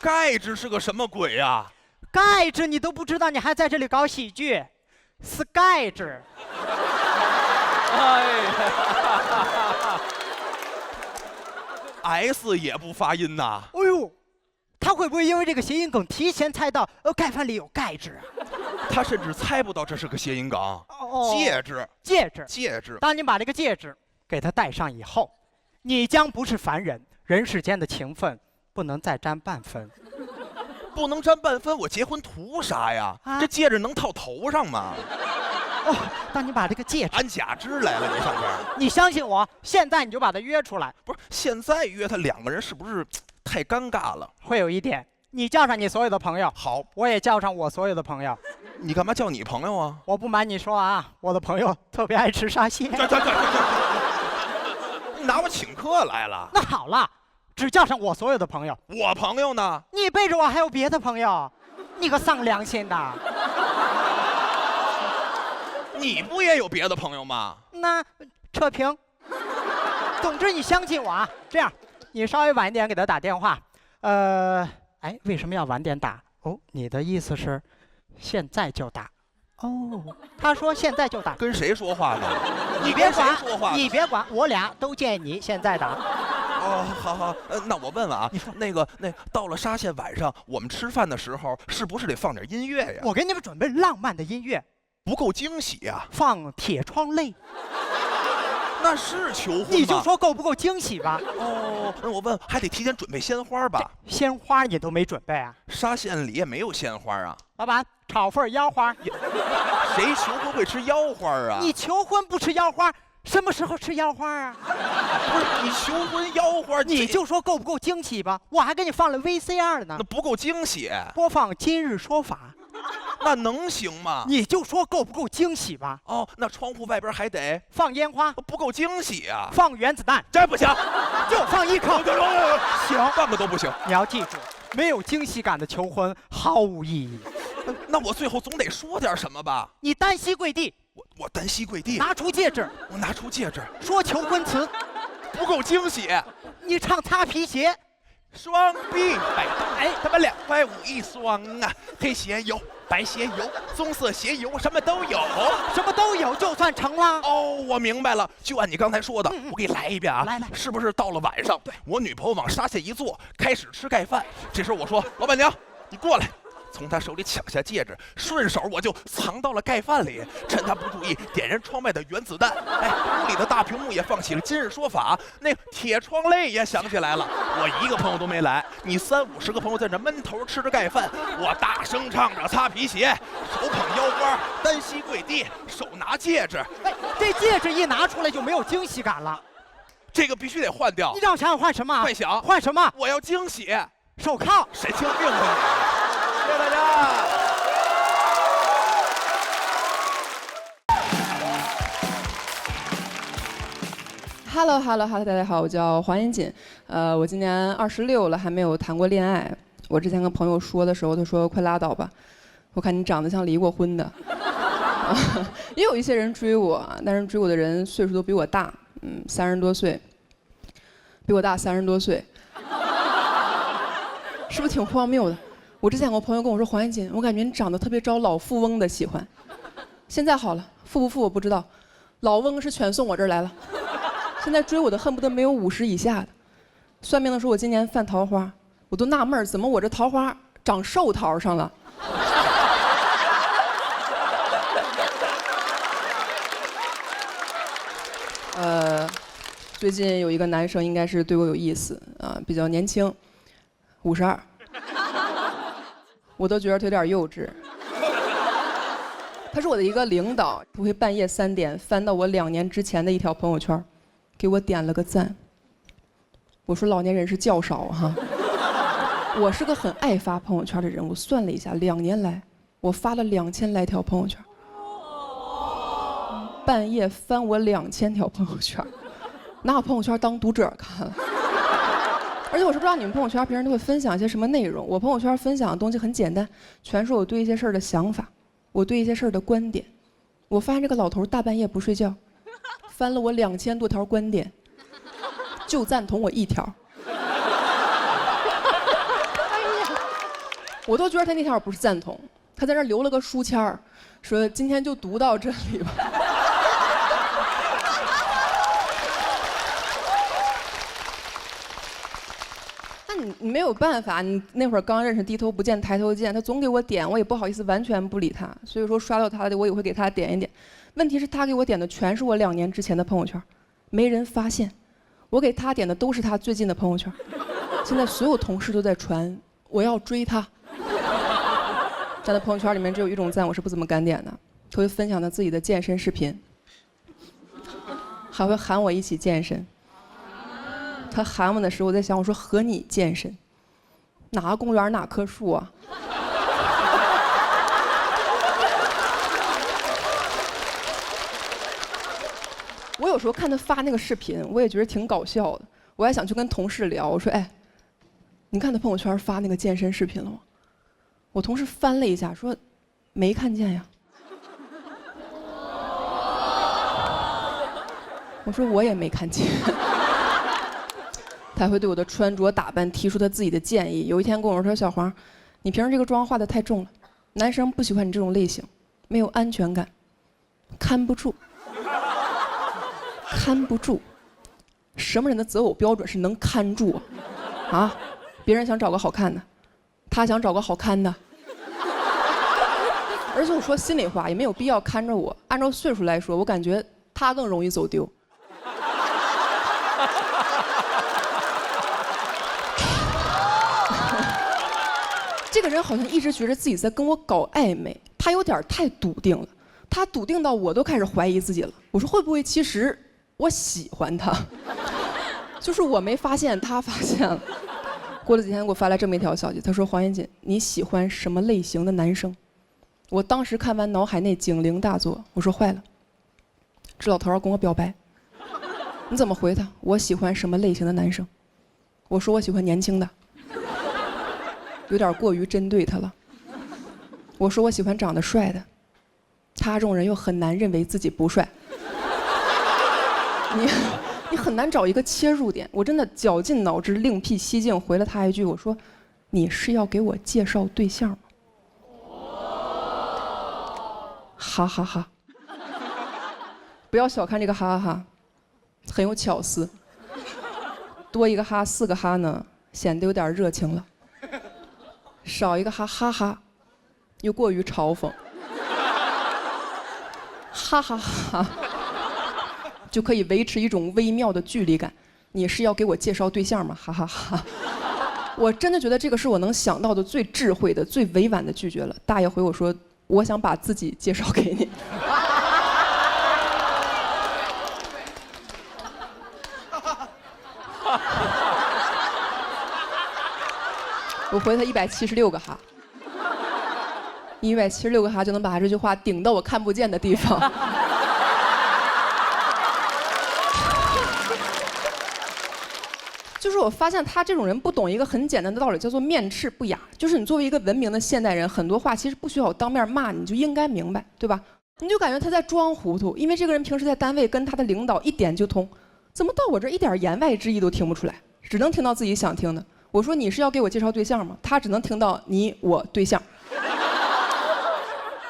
钙指是个什么鬼呀？钙指你都不知道，你还在这里搞喜剧？是钙指。S 也不发音呐。哎呦，他会不会因为这个谐音梗提前猜到盖饭里有钙质啊？他甚至猜不到这是个谐音梗。戒指。当你把这个戒指给他戴上以后，你将不是凡人，人世间的情分不能再沾半分。不能沾半分，我结婚图啥呀？这戒指能套头上吗？当你把这个戒指，安假肢来了，你上边。你相信我，现在你就把他约出来。不是，现在约他2个人是不是太尴尬了？会有一点，你叫上你所有的朋友。好，我也叫上我所有的朋友。你干嘛叫你朋友啊？我不瞒你说啊，我的朋友特别爱吃沙县。你拿我请客来了？那好了，只叫上我所有的朋友。我朋友呢？你背着我还有别的朋友，你个丧良心的！你不也有别的朋友吗？那扯平。总之你相信我啊，这样，你稍微晚一点给他打电话。为什么要晚点打？你的意思是现在就打？他说现在就打。跟谁说话呢？你别管，你别管，我俩都建议你现在打。好，那我问问啊，你说那到了沙县晚上，我们吃饭的时候，是不是得放点音乐呀？我给你们准备浪漫的音乐。不够惊喜呀！放铁窗泪。那是求婚吗？你就说够不够惊喜吧。那我问，还得提前准备鲜花吧？鲜花你都没准备啊？沙县里也没有鲜花啊。老板，炒份腰花。谁求婚会吃腰花啊？你求婚不吃腰花，什么时候吃腰花啊？不是，你求婚腰花，你就说够不够惊喜吧？我还给你放了 VCR 呢。那不够惊喜。播放今日说法。那能行吗？你就说够不够惊喜吧。哦，那窗户外边还得放烟花，不够惊喜啊。放原子弹，这不行，就放一颗。行，半个都不行。你要记住，没有惊喜感的求婚毫无意义。那我最后总得说点什么吧？你单膝跪地，我单膝跪地，拿出戒指，我拿出戒指，说求婚词，不够惊喜。你唱擦皮鞋。双臂摆动，哎，他们2块5一双啊！黑鞋有，白鞋有，棕色鞋有，什么都有，什么都有，就算成了。哦，我明白了，就按你刚才说的，我给你来一遍啊！来，是不是到了晚上，我女朋友往沙县一坐，开始吃盖饭？这时候我说，老板娘，你过来。从他手里抢下戒指，顺手我就藏到了盖饭里，趁他不注意，点燃窗外的原子弹。哎，屋里的大屏幕也放起了今日说法，那铁窗泪也响起来了。我一个朋友都没来，你30、50个朋友在这闷头吃着盖饭，我大声唱着擦皮鞋，手捧腰花，单膝跪地，手拿戒指。哎，这戒指一拿出来就没有惊喜感了，这个必须得换掉。你让我想想换什么？快想，换什么？我要惊喜，手铐。神经病吧你！谢谢大家。Hello， 大家好，我叫黄妍锦，我今年26了，还没有谈过恋爱。我之前跟朋友说的时候，他说快拉倒吧，我看你长得像离过婚的。也有一些人追我，但是追我的人岁数都比我大，30多岁，比我大30多岁，是不是挺荒谬的？我之前我朋友跟我说，黄妍锦，我感觉你长得特别招老富翁的喜欢。现在好了，富不富我不知道，老翁是全送我这儿来了。现在追我的恨不得没有50以下的。算命的说我今年犯桃花，我都纳闷怎么我这桃花长寿桃上了。最近有一个男生应该是对我有意思啊，比较年轻，52。我都觉得他有点幼稚。他是我的一个领导，他会半夜3点翻到我2年之前的一条朋友圈，给我点了个赞。我说老年人是较少哈。我是个很爱发朋友圈的人，我算了一下，2年来我发了2000来条朋友圈。半夜翻我2000条朋友圈，拿我朋友圈当读者看了。而且我是不知道你们朋友圈平时都会分享一些什么内容。我朋友圈分享的东西很简单，全是我对一些事儿的想法，我对一些事儿的观点。我发现这个老头大半夜不睡觉，翻了我2000多条观点，就赞同我1条。我都觉得他那条不是赞同，他在那儿留了个书签儿，说今天就读到这里吧。你没有办法，你那会儿刚认识，低头不见抬头见，他总给我点，我也不好意思完全不理他，所以说刷到他的我也会给他点一点。问题是，他给我点的全是我2年之前的朋友圈，没人发现。我给他点的都是他最近的朋友圈。现在所有同事都在传我要追他。在他朋友圈里面只有一种赞，我是不怎么敢点的。他会分享他自己的健身视频，还会喊我一起健身。他喊我的时候，我在想，我说和你健身，哪个公园哪棵树啊？我有时候看他发那个视频，我也觉得挺搞笑的。我还想去跟同事聊，我说：“哎，你看他朋友圈发那个健身视频了吗？”我同事翻了一下，说：“没看见呀。”我说：“我也没看见。”他会对我的穿着打扮提出他自己的建议。有一天跟我说：“小黄，你平时这个妆化得太重了，男生不喜欢你这种类型，没有安全感，看不住，看不住。什么人的择偶标准是能看住啊？啊，别人想找个好看的，他想找个好看的。而且我说心里话，也没有必要看着我。按照岁数来说，我感觉他更容易走丢。”这个人好像一直觉得自己在跟我搞暧昧，他有点太笃定了，他笃定到我都开始怀疑自己了。我说会不会其实我喜欢他，就是我没发现，他发现了。过了几天给我发来这么一条消息，他说：“黄妍锦，你喜欢什么类型的男生？”我当时看完脑海内警铃大作，我说坏了，这老头要跟我表白。你怎么回他？我喜欢什么类型的男生？我说我喜欢年轻的，有点过于针对他了。我说我喜欢长得帅的，他这种人又很难认为自己不帅。你很难找一个切入点。我真的绞尽脑汁，另辟蹊径，回了他一句，我说你是要给我介绍对象吗？哈哈哈！不要小看这个哈哈哈，很有巧思。多一个哈，4个哈呢，显得有点热情了；少一个哈，哈哈，又过于嘲讽。哈哈哈，就可以维持一种微妙的距离感。你是要给我介绍对象吗？哈哈哈！我真的觉得这个是我能想到的最智慧的、最委婉的拒绝了。大爷回我说：“我想把自己介绍给你。”我回他176个哈，176个哈就能把这句话顶到我看不见的地方。就是我发现他这种人不懂一个很简单的道理，叫做面赤不雅。就是你作为一个文明的现代人，很多话其实不需要我当面骂你就应该明白，对吧？你就感觉他在装糊涂，因为这个人平时在单位跟他的领导一点就通，怎么到我这儿一点言外之意都听不出来，只能听到自己想听的。我说你是要给我介绍对象吗？他只能听到你我对象。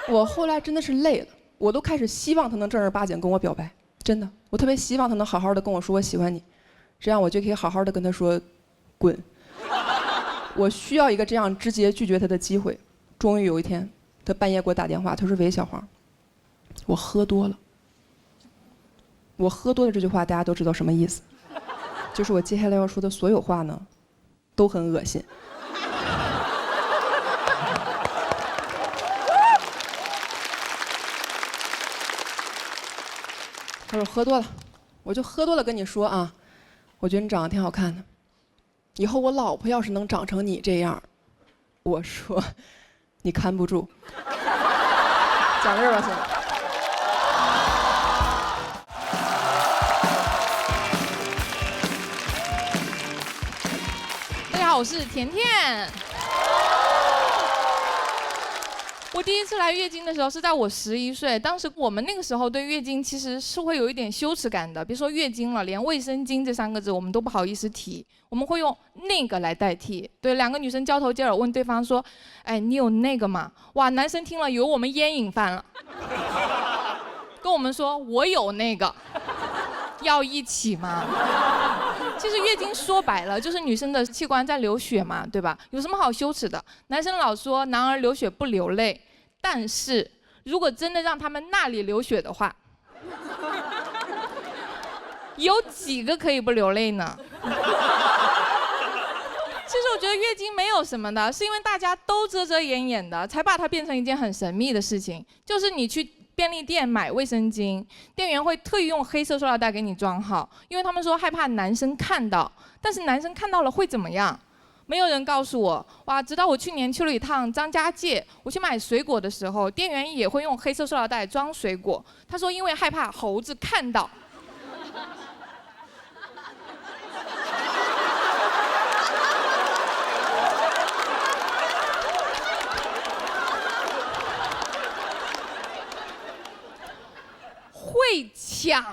我后来真的是累了，我都开始希望他能正儿八经跟我表白，真的，我特别希望他能好好的跟我说我喜欢你，这样我就可以好好的跟他说滚。我需要一个这样直接拒绝他的机会。终于有一天，他半夜给我打电话，他说：“喂，小黄，我喝多了。”我喝多了这句话大家都知道什么意思，就是我接下来要说的所有话呢都很恶心。他说喝多了，我就喝多了跟你说啊，我觉得你长得挺好看的，以后我老婆要是能长成你这样，我说你看不住。讲到这儿吧，现在。大家好，我是甜甜。我第一次来月经的时候是在我11岁，当时我们那个时候对月经其实是会有一点羞耻感的，别说月经了，连卫生巾这3个字我们都不好意思提，我们会用那个来代替。对，2个女生交头接耳问对方说：“哎，你有那个吗？”哇，男生听了以为我们烟瘾犯了，跟我们说：“我有那个，要一起吗？”其实月经说白了就是女生的器官在流血嘛，对吧？有什么好羞耻的？男生老说男儿流血不流泪，但是如果真的让他们那里流血的话，有几个可以不流泪呢？其实我觉得月经没有什么的，是因为大家都遮遮掩掩的，才把它变成一件很神秘的事情。就是你去便利店买卫生巾，店员会特意用黑色塑料袋给你装好，因为他们说害怕男生看到，但是男生看到了会怎么样？没有人告诉我。哇，直到我去年去了一趟张家界，我去买水果的时候，店员也会用黑色塑料袋装水果。他说因为害怕猴子看到。会抢，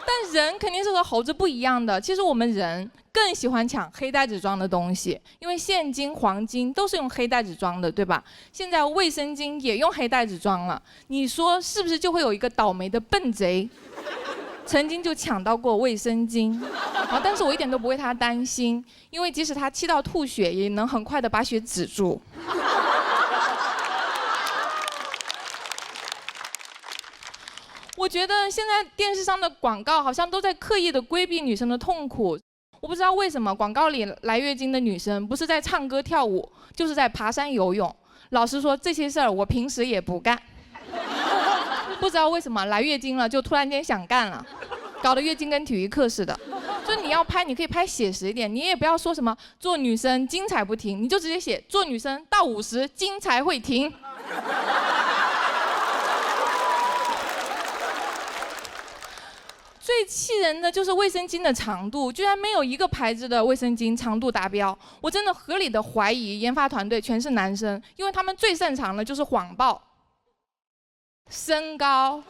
但人肯定是和猴子不一样的。其实我们人更喜欢抢黑袋子装的东西，因为现金、黄金都是用黑袋子装的，对吧？现在卫生巾也用黑袋子装了，你说是不是就会有一个倒霉的笨贼，曾经就抢到过卫生巾？啊，但是我一点都不为他担心，因为即使他气到吐血，也能很快的把血止住。我觉得现在电视上的广告好像都在刻意的规避女生的痛苦，我不知道为什么广告里来月经的女生不是在唱歌跳舞，就是在爬山游泳。老实说，这些事儿我平时也不干。不知道为什么来月经了就突然间想干了。搞得月经跟体育课似的。就你要拍，你可以拍写实一点，你也不要说什么做女生精彩不停，你就直接写做女生到50精彩会停。最气人的就是卫生巾的长度，居然没有一个牌子的卫生巾长度达标。我真的合理的怀疑研发团队全是男生，因为他们最擅长的就是谎报身高。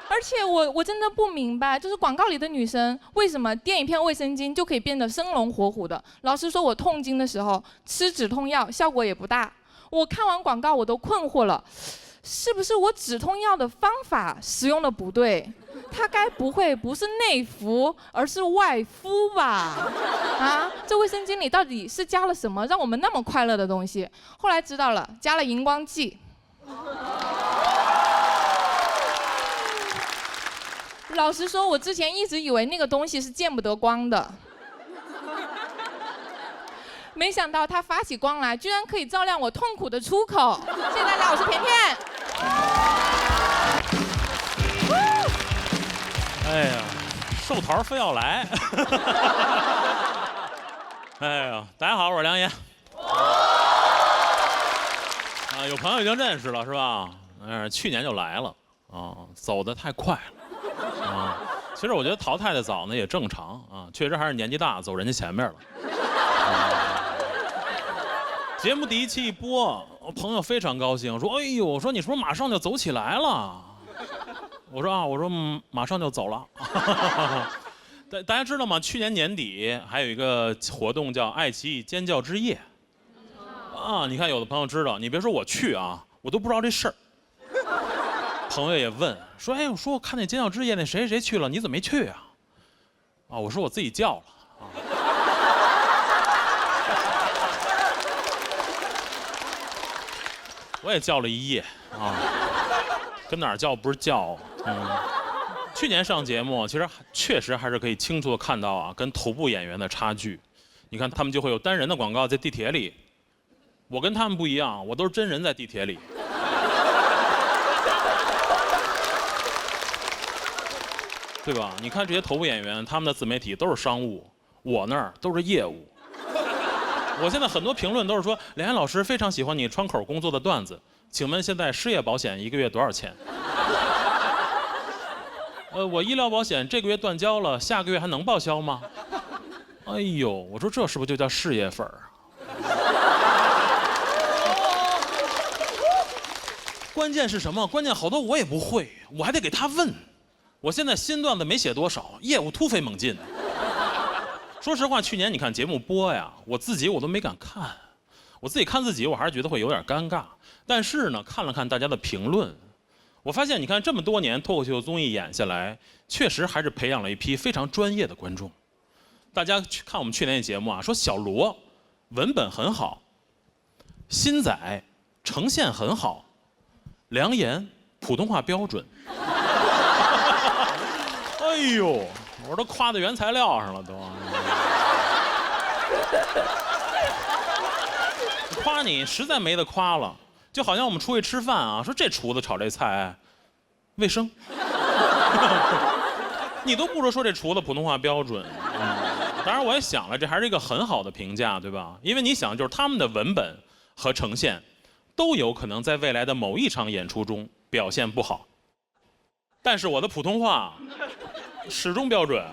而且我真的不明白，就是广告里的女生为什么垫一片卫生巾就可以变得生龙活虎的？老实说，我痛经的时候吃止痛药效果也不大。我看完广告我都困惑了，是不是我止痛药的方法使用的不对？它该不会不是内服，而是外敷吧？啊，这卫生巾里到底是加了什么让我们那么快乐的东西？后来知道了，加了荧光剂。老实说，我之前一直以为那个东西是见不得光的，没想到它发起光来，居然可以照亮我痛苦的出口。谢谢大家，我是甜甜。哎呀，寿桃非要来。哎呀，大家好，我是梁岩。啊，有朋友已经认识了是吧？去年就来了啊，走得太快了。啊，其实我觉得淘汰的早呢也正常啊，确实还是年纪大走人家前面了。节目第一期一播，我朋友非常高兴，说：“哎呦，我说你是不是马上就走起来了？”我说：“啊，我说马上就走了。”大家知道吗？去年年底还有一个活动叫爱奇艺尖叫之夜。啊，你看有的朋友知道，你别说我去啊，我都不知道这事儿。朋友也问说：“哎，我说我看那尖叫之夜那谁谁去了，你怎么没去啊？”啊，我说我自己叫了。啊，我也叫了一夜啊，跟哪儿叫不是叫。去年上节目，其实确实还是可以清楚的看到啊，跟头部演员的差距。你看他们就会有单人的广告在地铁里，我跟他们不一样，我都是真人在地铁里。对吧？你看这些头部演员，他们的自媒体都是商务，我那儿都是业务。我现在很多评论都是说，梁岩老师非常喜欢你窗口工作的段子，请问现在失业保险1个月多少钱？我医疗保险这个月断交了，下个月还能报销吗？哎呦，我说这是不是就叫事业粉啊？关键是什么？关键好多我也不会，我还得给他问。我现在新段子没写多少，业务突飞猛进。说实话，去年你看节目播呀，我自己我都没敢看，我自己看自己，我还是觉得会有点尴尬。但是呢，看了看大家的评论，我发现你看这么多年脱口秀综艺演下来，确实还是培养了一批非常专业的观众。大家去看我们去年的节目啊，说小罗文本很好，新仔呈现很好，梁岩普通话标准。哎呦，我都夸到原材料上了都。夸你实在没得夸了，就好像我们出去吃饭啊，说这厨子炒这菜卫生，你都不如说这厨子普通话标准。当然我也想了，这还是一个很好的评价，对吧？因为你想，就是他们的文本和呈现都有可能在未来的某一场演出中表现不好，但是我的普通话始终标准。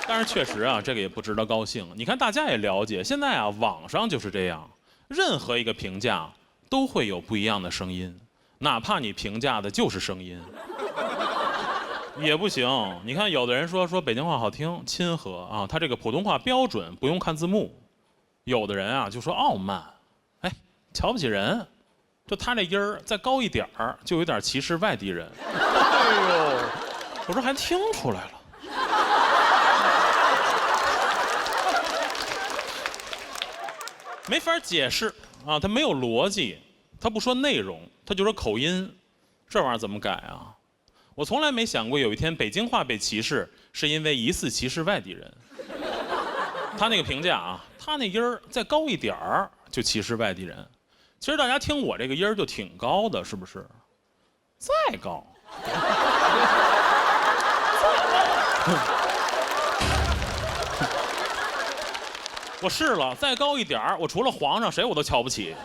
但是确实啊，这个也不值得高兴。你看大家也了解，现在啊网上就是这样，任何一个评价都会有不一样的声音，哪怕你评价的就是声音也不行。你看有的人说北京话好听亲和啊，他这个普通话标准不用看字幕。有的人啊就说傲慢，哎，瞧不起人，就他这音儿再高一点儿就有点歧视外地人。哎呦，我说还听出来了。没法解释啊，他没有逻辑，他不说内容，他就说口音，这玩意儿怎么改啊？我从来没想过有一天北京话被歧视是因为疑似歧视外地人。他那个评价啊，他那音儿再高一点儿就歧视外地人。其实大家听我这个音儿就挺高的，是不是？再高。我试了，再高一点儿，我除了皇上谁我都瞧不起。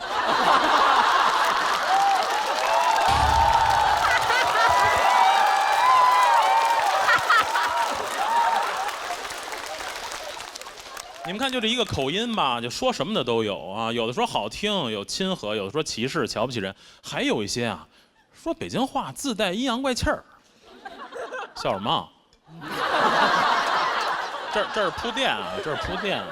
你们看，就这一个口音吧，就说什么的都有啊。有的说好听，有亲和；有的说歧视、瞧不起人；还有一些啊，说北京话自带阴阳怪气儿。笑什么？这是铺垫啊，这是铺垫。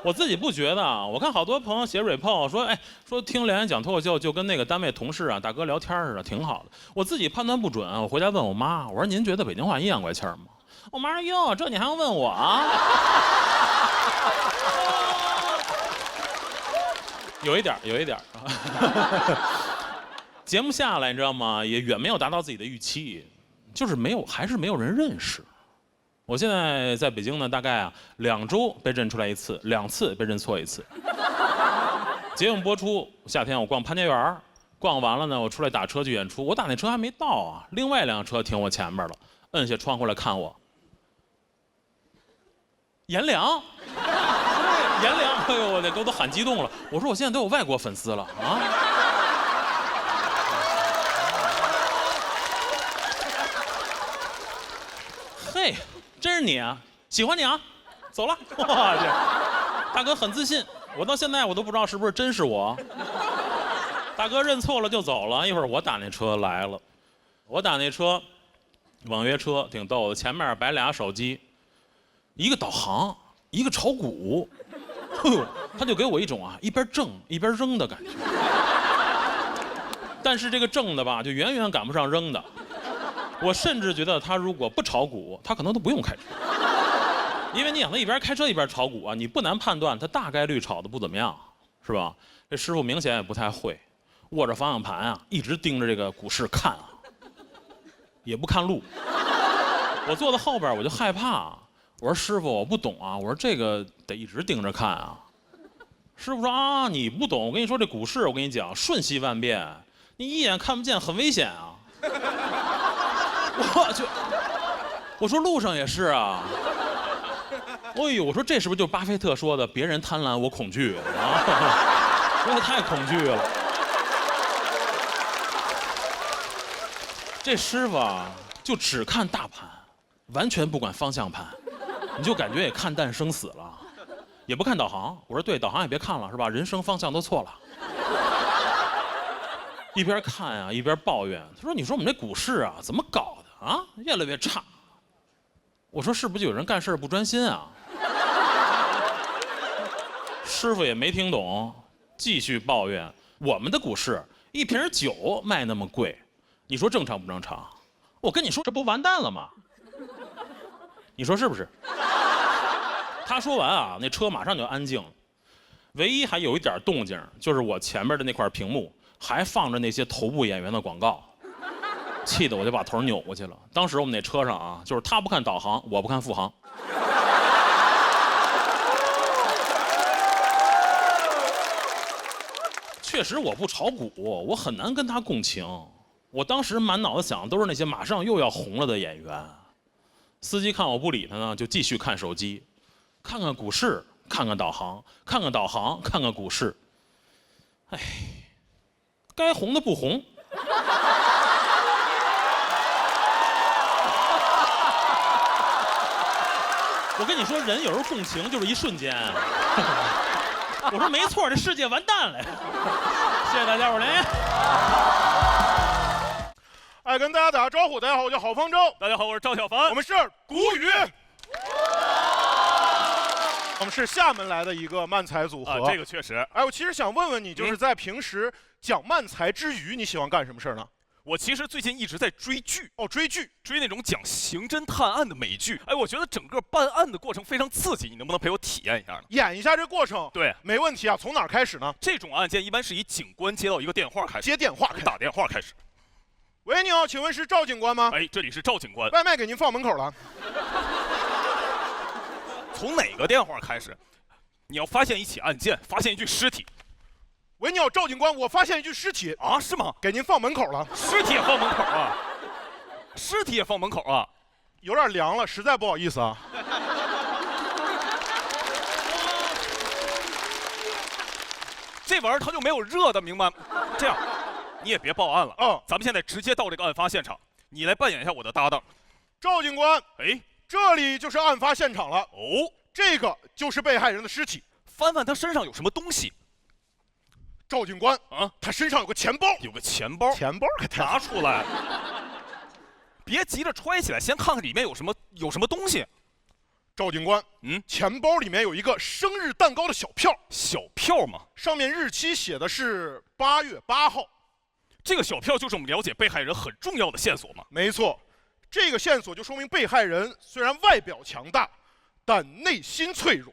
我自己不觉得啊，我看好多朋友写 report 说，哎，说听梁岩讲脱口秀就跟那个单位同事啊、大哥聊天似的，挺好的。我自己判断不准，我回家问我妈，我说您觉得北京话阴阳怪气儿吗？我妈说哟，这你还用问我啊？有一点。节目下来，你知道吗？也远没有达到自己的预期，就是还是没有人认识。我现在在北京呢，大概2周被认出来一次，2次被认错一次。节目播出，夏天我逛潘家园，逛完了呢，我出来打车去演出，我打那车还没到啊，另外一辆车停我前面了，摁下窗户来看我。颜良，哎呦，我这都喊激动了。我说我现在都有外国粉丝了啊！嘿，真是你啊！喜欢你啊！走了，我去，大哥很自信，我到现在我都不知道是不是真是我。大哥认错了就走了，一会儿我打那车来了，我打那车，网约车挺逗的，前面摆俩手机。一个导航，一个炒股，哎呦，他就给我一种啊一边挣一边扔的感觉。但是这个挣的吧，就远远赶不上扔的。我甚至觉得他如果不炒股，他可能都不用开车，因为你想他一边开车一边炒股啊，你不难判断他大概率炒的不怎么样，是吧？这师傅明显也不太会，握着方向盘啊，一直盯着这个股市看啊，也不看路。我坐在后边我就害怕。我说师傅，我不懂啊。我说这个得一直盯着看啊。师傅说啊，你不懂。我跟你说，这股市我跟你讲，瞬息万变，你一眼看不见，很危险啊。我说路上也是啊。哎呦，我说这是不是就巴菲特说的，别人贪婪我恐惧啊？我也太恐惧了。这师傅啊，就只看大盘，完全不管方向盘。你就感觉也看淡生死了，也不看导航。我说对，导航也别看了，是吧？人生方向都错了。一边看啊，一边抱怨。他说：“你说我们这股市啊，怎么搞的啊？越来越差。”我说：“是不是就有人干事不专心啊？”师傅也没听懂，继续抱怨：“我们的股市一瓶酒卖那么贵，你说正常不正常？我跟你说，这不完蛋了吗？你说是不是？”他说完啊，那车马上就安静了，唯一还有一点动静，就是我前面的那块屏幕还放着那些头部演员的广告，气得我就把头扭过去了。当时我们那车上啊，就是他不看导航，我不看副航。确实我不炒股，我很难跟他共情。我当时满脑子想的都是那些马上又要红了的演员。司机看我不理他呢，就继续看手机，看看股市，看看导航，看看导航，看看股市。哎，该红的不红。我跟你说，人有时候共情就是一瞬间。我说没错，这世界完蛋了。谢谢大家伙儿。哎，跟大家打个招呼，大家好，我叫郝方舟。大家好，我是赵小凡。我们是古语，我们是厦门来的一个漫才组合。啊，这个确实。哎，我其实想问问你，就是在平时讲漫才之余，你喜欢干什么事儿呢？我其实最近一直在追剧。哦，追剧，追那种讲刑侦探案的美剧。哎，我觉得整个办案的过程非常刺激，你能不能陪我体验一下呢？演一下这过程？对，没问题啊。从哪儿开始呢？这种案件一般是以警官接到一个电话开始。接电话，打电话开始。喂，你好，请问是赵警官吗？哎，这里是赵警官。外卖给您放门口了。从哪个电话开始？你要发现一起案件，发现一具尸体。喂，你好，赵警官，我发现一具尸体啊，是吗？给您放门口了。尸体也放门口啊？尸体也放门口啊？有点凉了，实在不好意思啊。这玩意儿它就没有热的，明白？这样，你也别报案了啊，咱们现在直接到这个案发现场，你来扮演一下我的搭档。赵警官，哎，这里就是案发现场了。哦，这个就是被害人的尸体。翻翻他身上有什么东西？赵警官啊，他身上有个钱包。有个钱包？钱包可太拿出来。别急着揣起来，先看看里面有什么东西。赵警官，钱包里面有一个生日蛋糕的小票。小票吗？上面日期写的是8月8号。这个小票就是我们了解被害人很重要的线索吗？没错，这个线索就说明被害人虽然外表强大，但内心脆弱。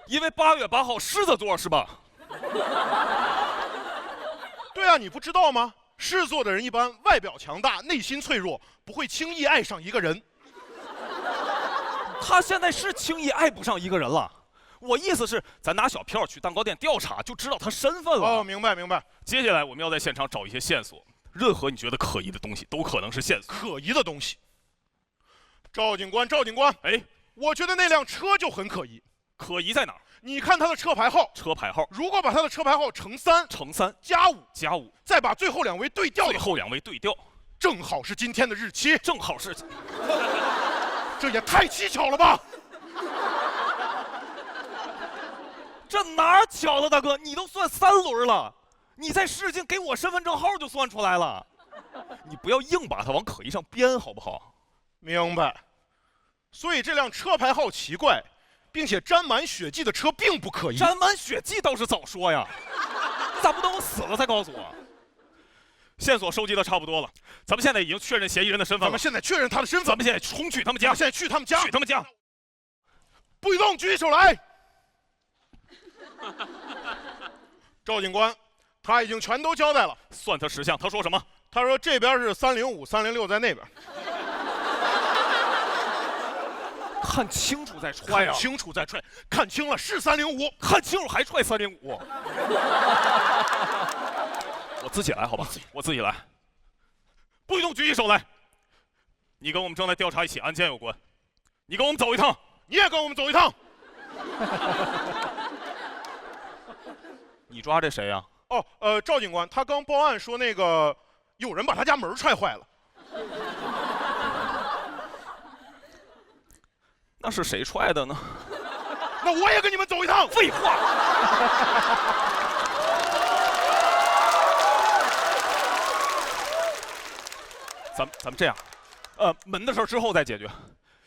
因为8月8号狮子座是吧？对啊，你不知道吗？狮子座的人一般外表强大，内心脆弱，不会轻易爱上一个人。他现在是轻易爱不上一个人了。我意思是，咱拿小票去蛋糕店调查，就知道他身份了。哦，明白明白。接下来我们要在现场找一些线索，任何你觉得可疑的东西都可能是线索。可疑的东西。赵警官，赵警官，哎，我觉得那辆车就很可疑。可疑在哪儿？你看它的车牌号。车牌号。如果把它的车牌号乘3，乘3加5，加5，再把最后2位对调。最后2位对调，正好是今天的日期。正好是。这也太蹊跷了吧！这哪儿巧了，大哥？你都算3轮了，你再使劲给我身份证号就算出来了。你不要硬把它往可疑上编，好不好？明白。所以这辆车牌号奇怪，并且沾满血迹的车并不可疑。沾满血迹倒是早说呀！你咋不等我死了才告诉我？线索收集的差不多了，咱们现在已经确认嫌疑人的身份了。咱们现在确认他的身份。咱们现在冲去他们家。现在去他们家。去他们家。不许动，举起手来。赵警官，他已经全都交代了。算他识相。他说什么？他说这边是305、306在那边。看清楚再揣呀！看清楚再揣，看清了是305，看清楚还揣305。我自己来，好吧？我自己来。不许动，举起手来。你跟我们正在调查一起案件有关，你跟我们走一趟。你也跟我们走一趟。你抓这谁呀？哦，赵警官，他刚报案说那个有人把他家门踹坏了。那是谁踹的呢？那我也跟你们走一趟。废话。咱们这样，门的事之后再解决，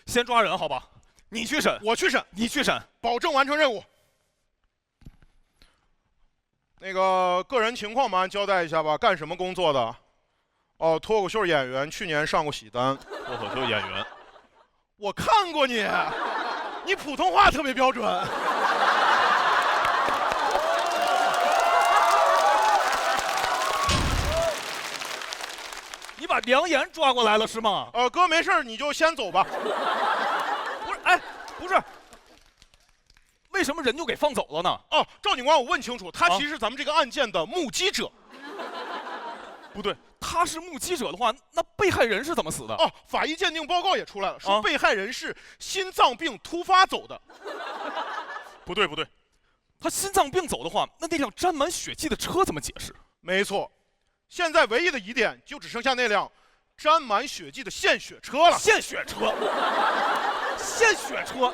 先抓人好吧？你去审，我去审，你去审，保证完成任务。那个个人情况麻烦交代一下吧，干什么工作的？哦，脱口秀演员，去年上过喜单。脱口秀演员，我看过你，你普通话特别标准。你把梁岩抓过来了是吗？哥没事，你就先走吧。不是，哎，不是，为什么人就给放走了呢？哦，赵警官，我问清楚，他其实是咱们这个案件的目击者。不对，他是目击者的话，那被害人是怎么死的？哦，法医鉴定报告也出来了，说被害人是心脏病突发走的。不对，他心脏病走的话，那辆沾满血迹的车怎么解释？没错，现在唯一的疑点就只剩下那辆沾满血迹的献血车了。献血车，献血车，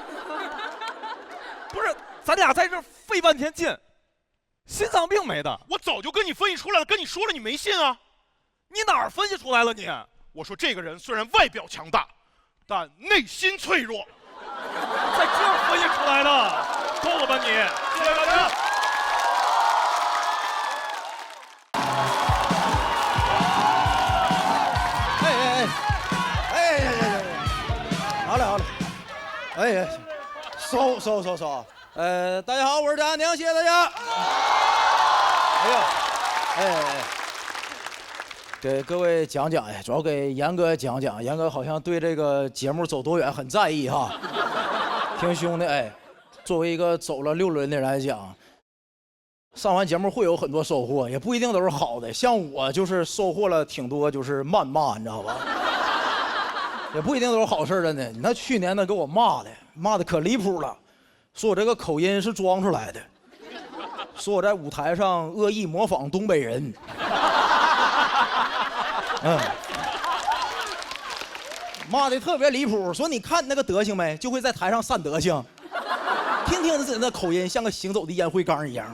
不是，咱俩在这儿费半天劲，心脏病没的。我早就跟你分析出来了，跟你说了，你没信啊？你哪儿分析出来了你？我说这个人虽然外表强大，但内心脆弱。在这儿分析出来的，够了吧你？谢谢大家。好嘞，哎，收，大家好，我是张安宁，谢谢大家。给各位讲讲，主要给严哥讲讲，严哥好像对这个节目走多远很在意哈，挺凶的，作为一个走了6轮的人来讲，上完节目会有很多收获，也不一定都是好的。像我就是收获了挺多，就是谩骂，你知道吧？也不一定都是好事，真的。你那去年那给我骂的可离谱了，说我这个口音是装出来的，说我在舞台上恶意模仿东北人。骂的特别离谱，说你看你那个德行没，就会在台上散德行。听听自己那口音，像个行走的烟灰缸一样。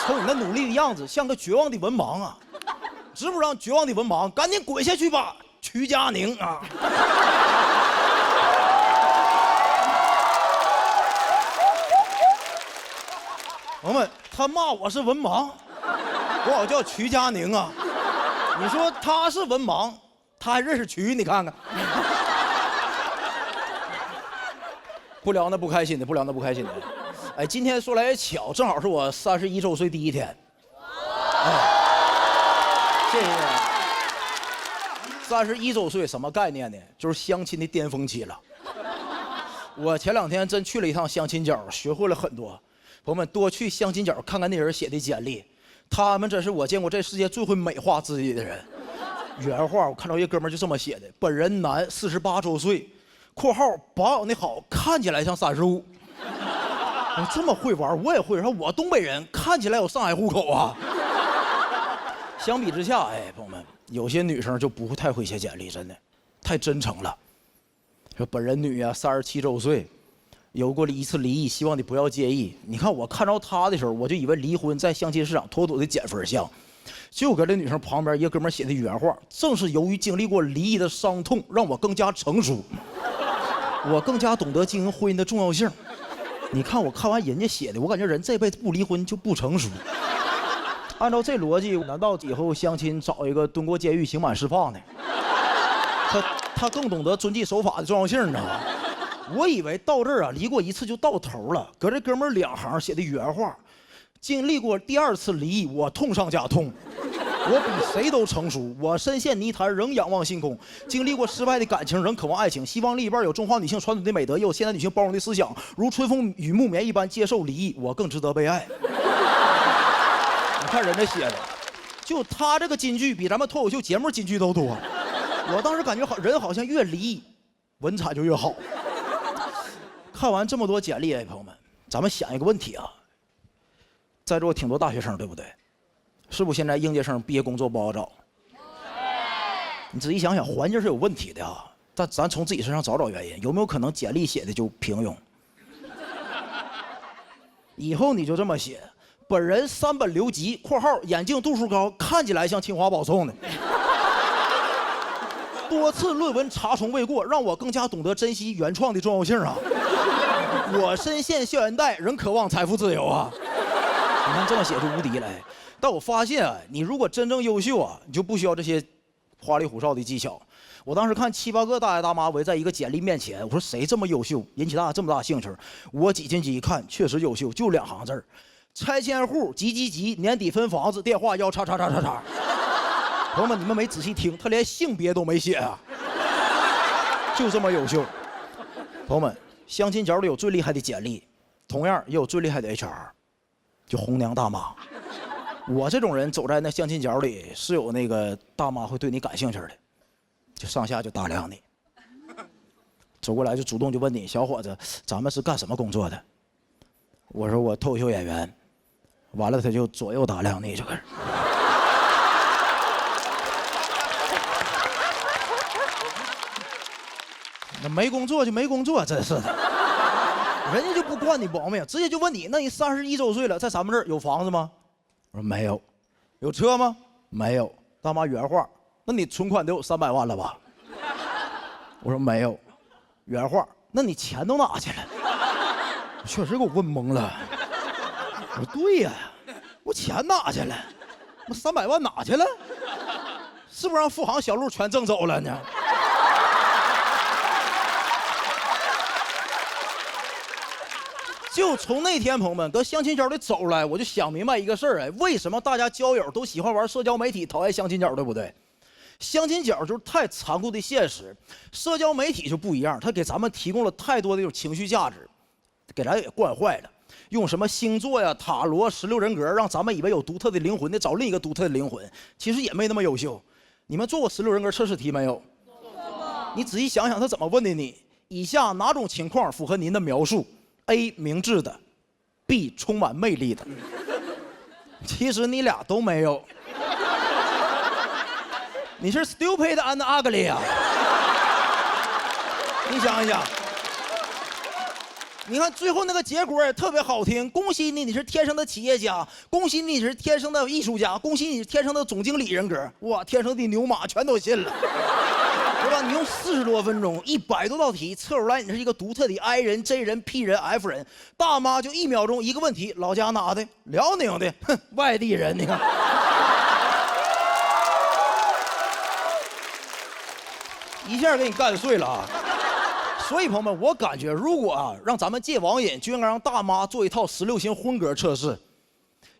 瞅你那努力的样子，像个绝望的文盲啊！知不知道绝望的文盲，赶紧滚下去吧，曲佳宁啊！朋友们，他骂我是文盲，我好叫曲佳宁啊！你说他是文盲，他还认识曲，你看看。不聊那不开心的，不聊那不开心的。哎，今天说来也巧，正好是我31周岁第1天。谢谢。31周岁什么概念呢？就是相亲的巅峰期了。我前2天真去了一趟相亲角，学会了很多。朋友们，多去相亲角看看那人写的简历，他们真是我见过这世界最会美化自己的人。原话我看到一哥们就这么写的：本人男，48周岁。括号保养的好，看起来像35。我这么会玩，我也会。说我东北人，看起来有上海户口啊。相比之下，哎，朋友们，有些女生就不会太会写简历，真的，太真诚了。说本人女啊，37周岁，有过1次离异，希望你不要介意。你看我看着她的时候，我就以为离婚在相亲市场妥妥的减分项。就搁这女生旁边，一个哥们写的原话，正是由于经历过离异的伤痛，让我更加成熟。我更加懂得经营婚姻的重要性。你看我看完人家写的，我感觉人这辈子不离婚就不成熟。按照这逻辑，难道以后相亲找一个蹲过监狱刑满释放的？他更懂得遵纪守法的重要性，你知道吗？我以为到这儿啊，离过1次就到头了。搁这哥们2行写的原话，经历过第2次离异，我痛上加痛。我比谁都成熟，我深陷泥潭仍仰望星空，经历过失败的感情仍渴望爱情，希望另一半有中华女性传统的美德，也有现代女性包容的思想，如春风与木棉一般接受离异，我更值得被爱。你看人家写的，就他这个金句比咱们脱口秀节目金句都多。我当时感觉人好像越离异，文采就越好。看完这么多简历，哎，朋友们，咱们想一个问题啊，在座挺多大学生，对不对？是不是现在应届生毕业工作不好找？你仔细想想，环境是有问题的啊。但咱从自己身上找找原因，有没有可能简历写的就平庸？以后你就这么写：本人3本留级（括号眼镜度数高，看起来像清华保送的）。多次论文查重未过，让我更加懂得珍惜原创的重要性啊！我深陷校园贷，仍渴望财富自由啊！你看这么写就无敌了。但我发现啊，你如果真正优秀啊，你就不需要这些花里胡哨的技巧。我当时看7、8个大爷大妈围在一个简历面前，我说谁这么优秀，引起大家这么大兴趣？我挤进去一看，确实优秀，就2行字儿：拆迁户急急急，年底分房子，电话要叉叉叉叉叉。朋友们，你们没仔细听，他连性别都没写啊，就这么优秀。朋友们，相亲角里有最厉害的简历，同样也有最厉害的 HR， 就红娘大妈。我这种人走在那相亲角里，是有那个大妈会对你感兴趣的，就上下就打量你，走过来就主动就问你：小伙子，咱们是干什么工作的？我说我脱口秀演员。完了他就左右打量你，就开始。那没工作就没工作，真是的。人家就不惯你毛病，直接就问你：那你31周岁了，在咱们这儿有房子吗？我说没有。有车吗？没有。大妈原话：那你存款得有300万了吧？我说没有。原话：那你钱都哪去了？确实给我问懵了。我说对呀，我钱哪去了？我300万哪去了？是不是让富航小路全挣走了呢？就从那天，朋友们，搁相亲角里走来，我就想明白一个事儿，哎，为什么大家交友都喜欢玩社交媒体，讨厌相亲角，对不对？相亲角就是太残酷的现实，社交媒体就不一样，它给咱们提供了太多的这种情绪价值，给咱也惯坏了。用什么星座呀、塔罗、16人格，让咱们以为有独特的灵魂的找另一个独特的灵魂，其实也没那么优秀。你们做过16人格测试题没有？你仔细想想，他怎么问的你？以下哪种情况符合您的描述 ？A. 明智的 ，B. 充满魅力的。其实你俩都没有，你是 stupid and ugly 呀、你想一想，你看最后那个结果也特别好听，恭喜你，你是天生的企业家，恭喜你是天生的艺术家，恭喜你是天生的总经理人格，哇，天生的牛马全都信了。对吧？你用40多分钟，100多道题测出来，你是一个独特的 I 人、J 人、P 人、F 人。大妈就1秒钟一个问题，老家哪的？辽宁的，哼，外地人，你看。一下给你干碎了啊！所以朋友们，我感觉如果啊让咱们戒网瘾，就应该让大妈做一套16型婚格测试。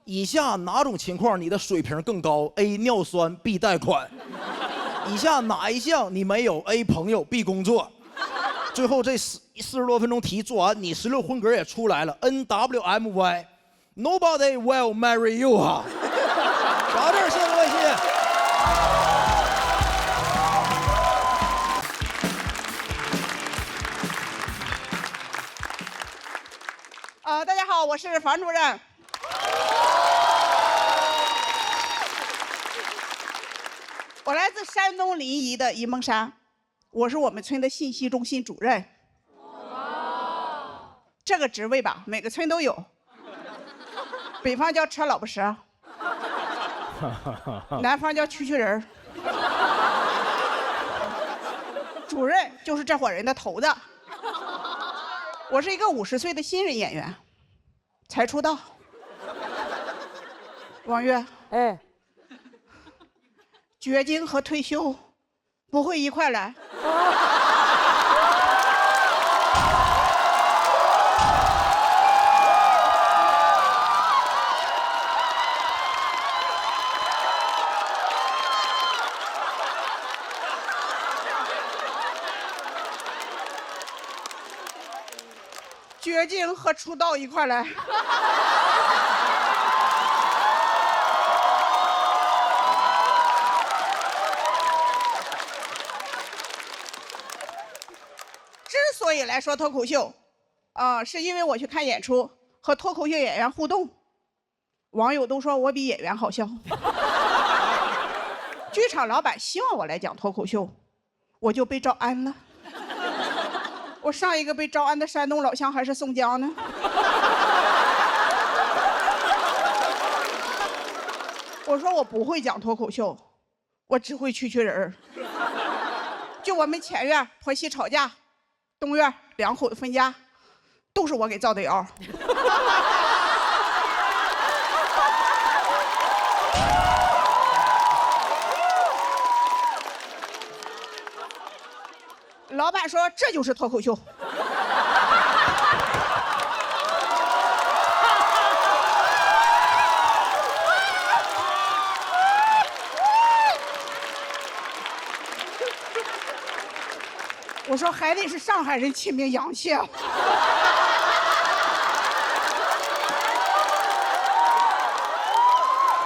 以下哪种情况你的水平更高 ？A. 尿酸 B. 贷款。以下哪一项你没有 ？A. 朋友 B. 工作。最后这40多分钟题做完，你16婚格也出来了 ，NWMY。Nobody will marry you 啊！讲到这儿，谢谢各位，谢谢。大家好，我是房主任。我来自山东临沂的沂蒙山，我是我们村的信息中心主任。这个职位吧，每个村都有。北方叫车老婆蛇，南方叫蛐蛐人。主任就是这伙人的头子。我是一个50岁的新人演员，才出道。王月，哎，绝经和退休不会一块来。绝经和出道一块来。之所以来说脱口秀，是因为我去看演出和脱口秀演员互动，网友都说我比演员好笑。剧场老板希望我来讲脱口秀，我就被招安了。我上一个被招安的山东老乡还是宋江呢。我说我不会讲脱口秀，我只会蛐蛐人儿。就我们前院婆媳吵架，东院2口子分家，都是我给造的谣。老板说这就是脱口秀。我说还得是上海人亲民洋气啊。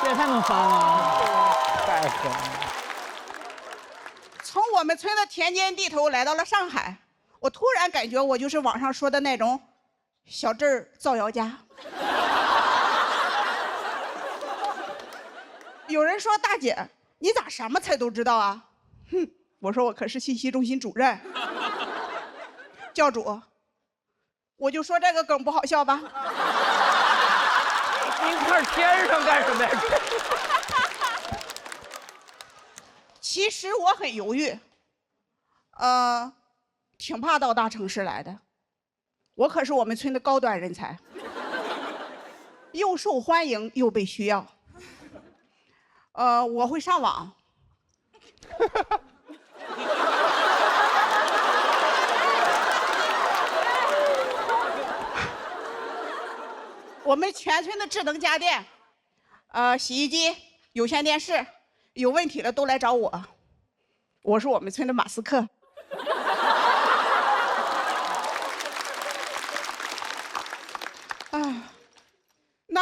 别太能翻了，太狠了。从我们村的田间地头来到了上海，我突然感觉我就是网上说的那种小镇儿造谣家。有人说大姐，你咋什么菜都知道啊？哼，我说我可是信息中心主任。教主，我就说这个梗不好笑吧？您看天上干什么呀？其实我很犹豫，挺怕到大城市来的。我可是我们村的高端人才，又受欢迎又被需要。我会上网。我们全村的智能家电，洗衣机、有线电视，有问题的都来找我。我是我们村的马斯克。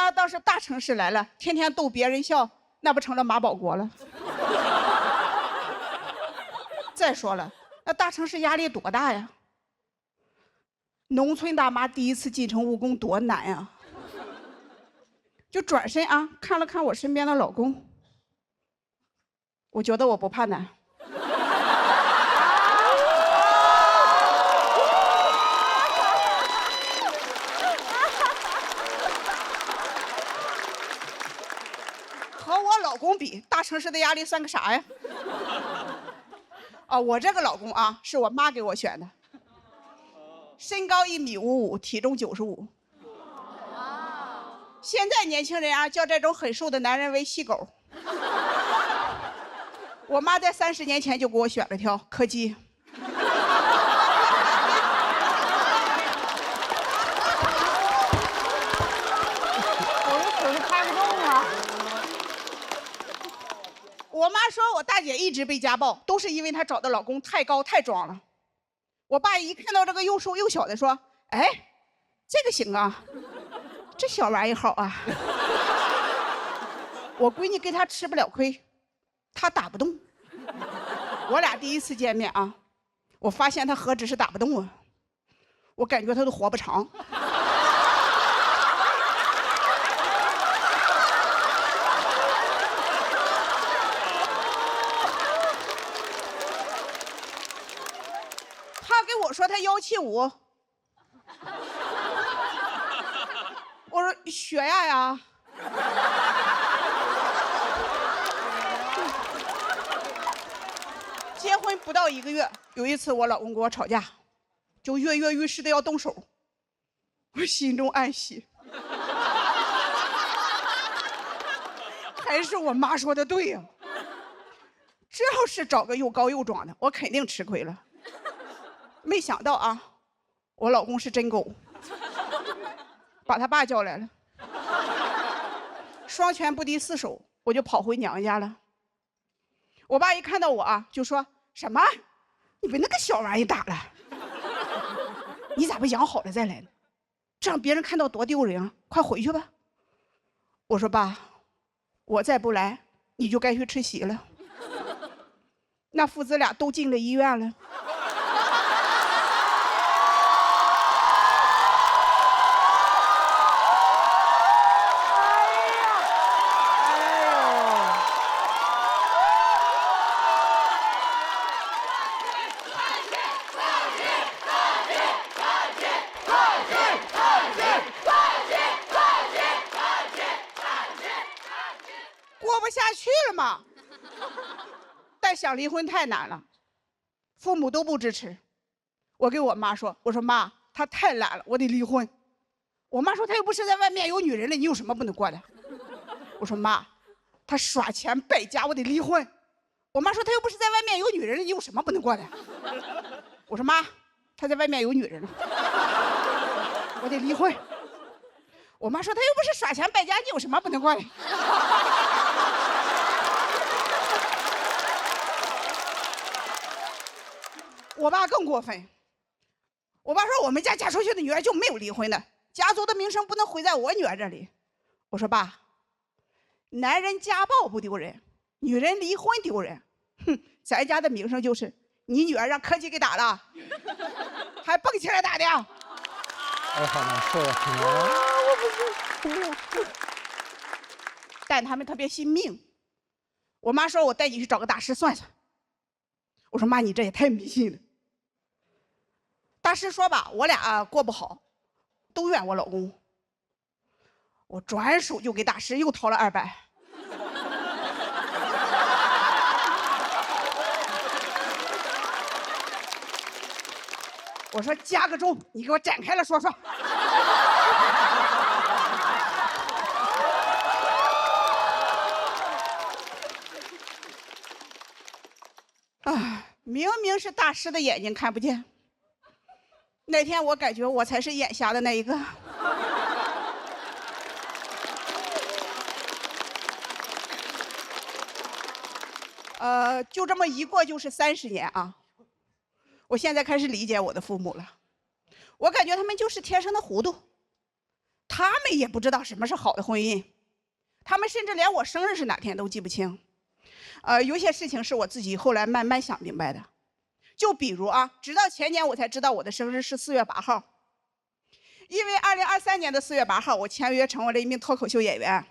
那倒是大城市来了，天天逗别人笑，那不成了马保国了？再说了，那大城市压力多大呀？农村大妈第一次进城务工多难呀！就转身啊，看了看我身边的老公，我觉得我不怕难。和我老公比，大城市的压力算个啥呀？啊，我这个老公啊，是我妈给我选的，身高1.55米，体重95。现在年轻人啊，叫这种很瘦的男人为细狗。我妈在30年前就给我选了条柯基。我这腿是开不动啊。我妈说我大姐一直被家暴，都是因为她找的老公太高太壮了。我爸一看到这个又瘦又小的，说：“哎，这个行啊。”这小玩意好啊！我闺女跟他吃不了亏，他打不动。我俩第一次见面啊，我发现他何止是打不动啊，我感觉他都活不长。他跟我说他175。我说学呀。结婚不到1个月，有一次我老公跟我吵架，就跃跃欲试的要动手，我心中暗喜，还是我妈说的对呀。这要是找个又高又壮的，我肯定吃亏了。没想到啊，我老公是真狗。把他爸叫来了，双拳不敌4手，我就跑回娘家了。我爸一看到我啊，就说什么：“你被那个小玩意打了，你咋不养好了再来呢？这让别人看到多丢人啊！快回去吧。”我说：“爸，我再不来，你就该去吃席了。”那父子俩都进了医院了。下去了嘛，但想离婚太难了，父母都不支持。我跟我妈说：“我说妈，他太懒了，我得离婚。”我妈说：“他又不是在外面有女人了，你有什么不能过的？”我说：“妈，他耍钱败家，我得离婚。”我妈说：“他又不是在外面有女人了，你有什么不能过的？”我说：“妈，他在外面有女人了，我得离婚。”我妈说：“他又不是耍钱败家，你有什么不能过的？”我爸更过分，我爸说我们家嫁出去的女儿就没有离婚的，家族的名声不能毁在我女儿这里。我说爸，男人家暴不丢人，女人离婚丢人。哼，咱家的名声就是你女儿让柯基给打了，还蹦起来打的。哎，好难受啊！我不是，但他们特别信命。我妈说我带你去找个大师算算。我说妈，你这也太迷信了。大师说吧，我俩过不好，都怨我老公。我转手就给大师又掏了200。我说加个钟，你给我展开了说说。啊，明明是大师的眼睛看不见。那天我感觉我才是眼瞎的那一个。就这么一过就是30年啊。我现在开始理解我的父母了，我感觉他们就是天生的糊涂。他们也不知道什么是好的婚姻，他们甚至连我生日是哪天都记不清。有些事情是我自己后来慢慢想明白的，就比如啊，直到前年我才知道我的生日是4月8号，因为2023年的4月8号，我签约成为了一名脱口秀演员。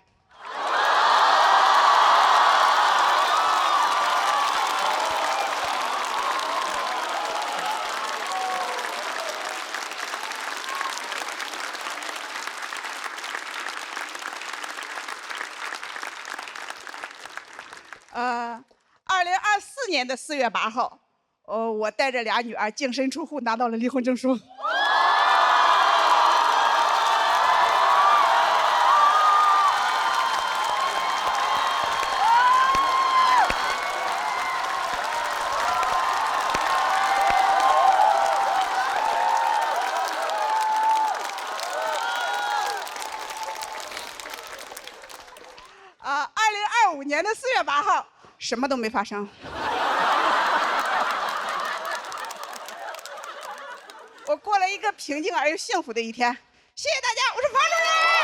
2024年的4月8号，我带着俩女儿净身出户拿到了离婚证书。2025年的4月8号，什么都没发生。我过了一个平静而又幸福的一天。谢谢大家，我是房主任。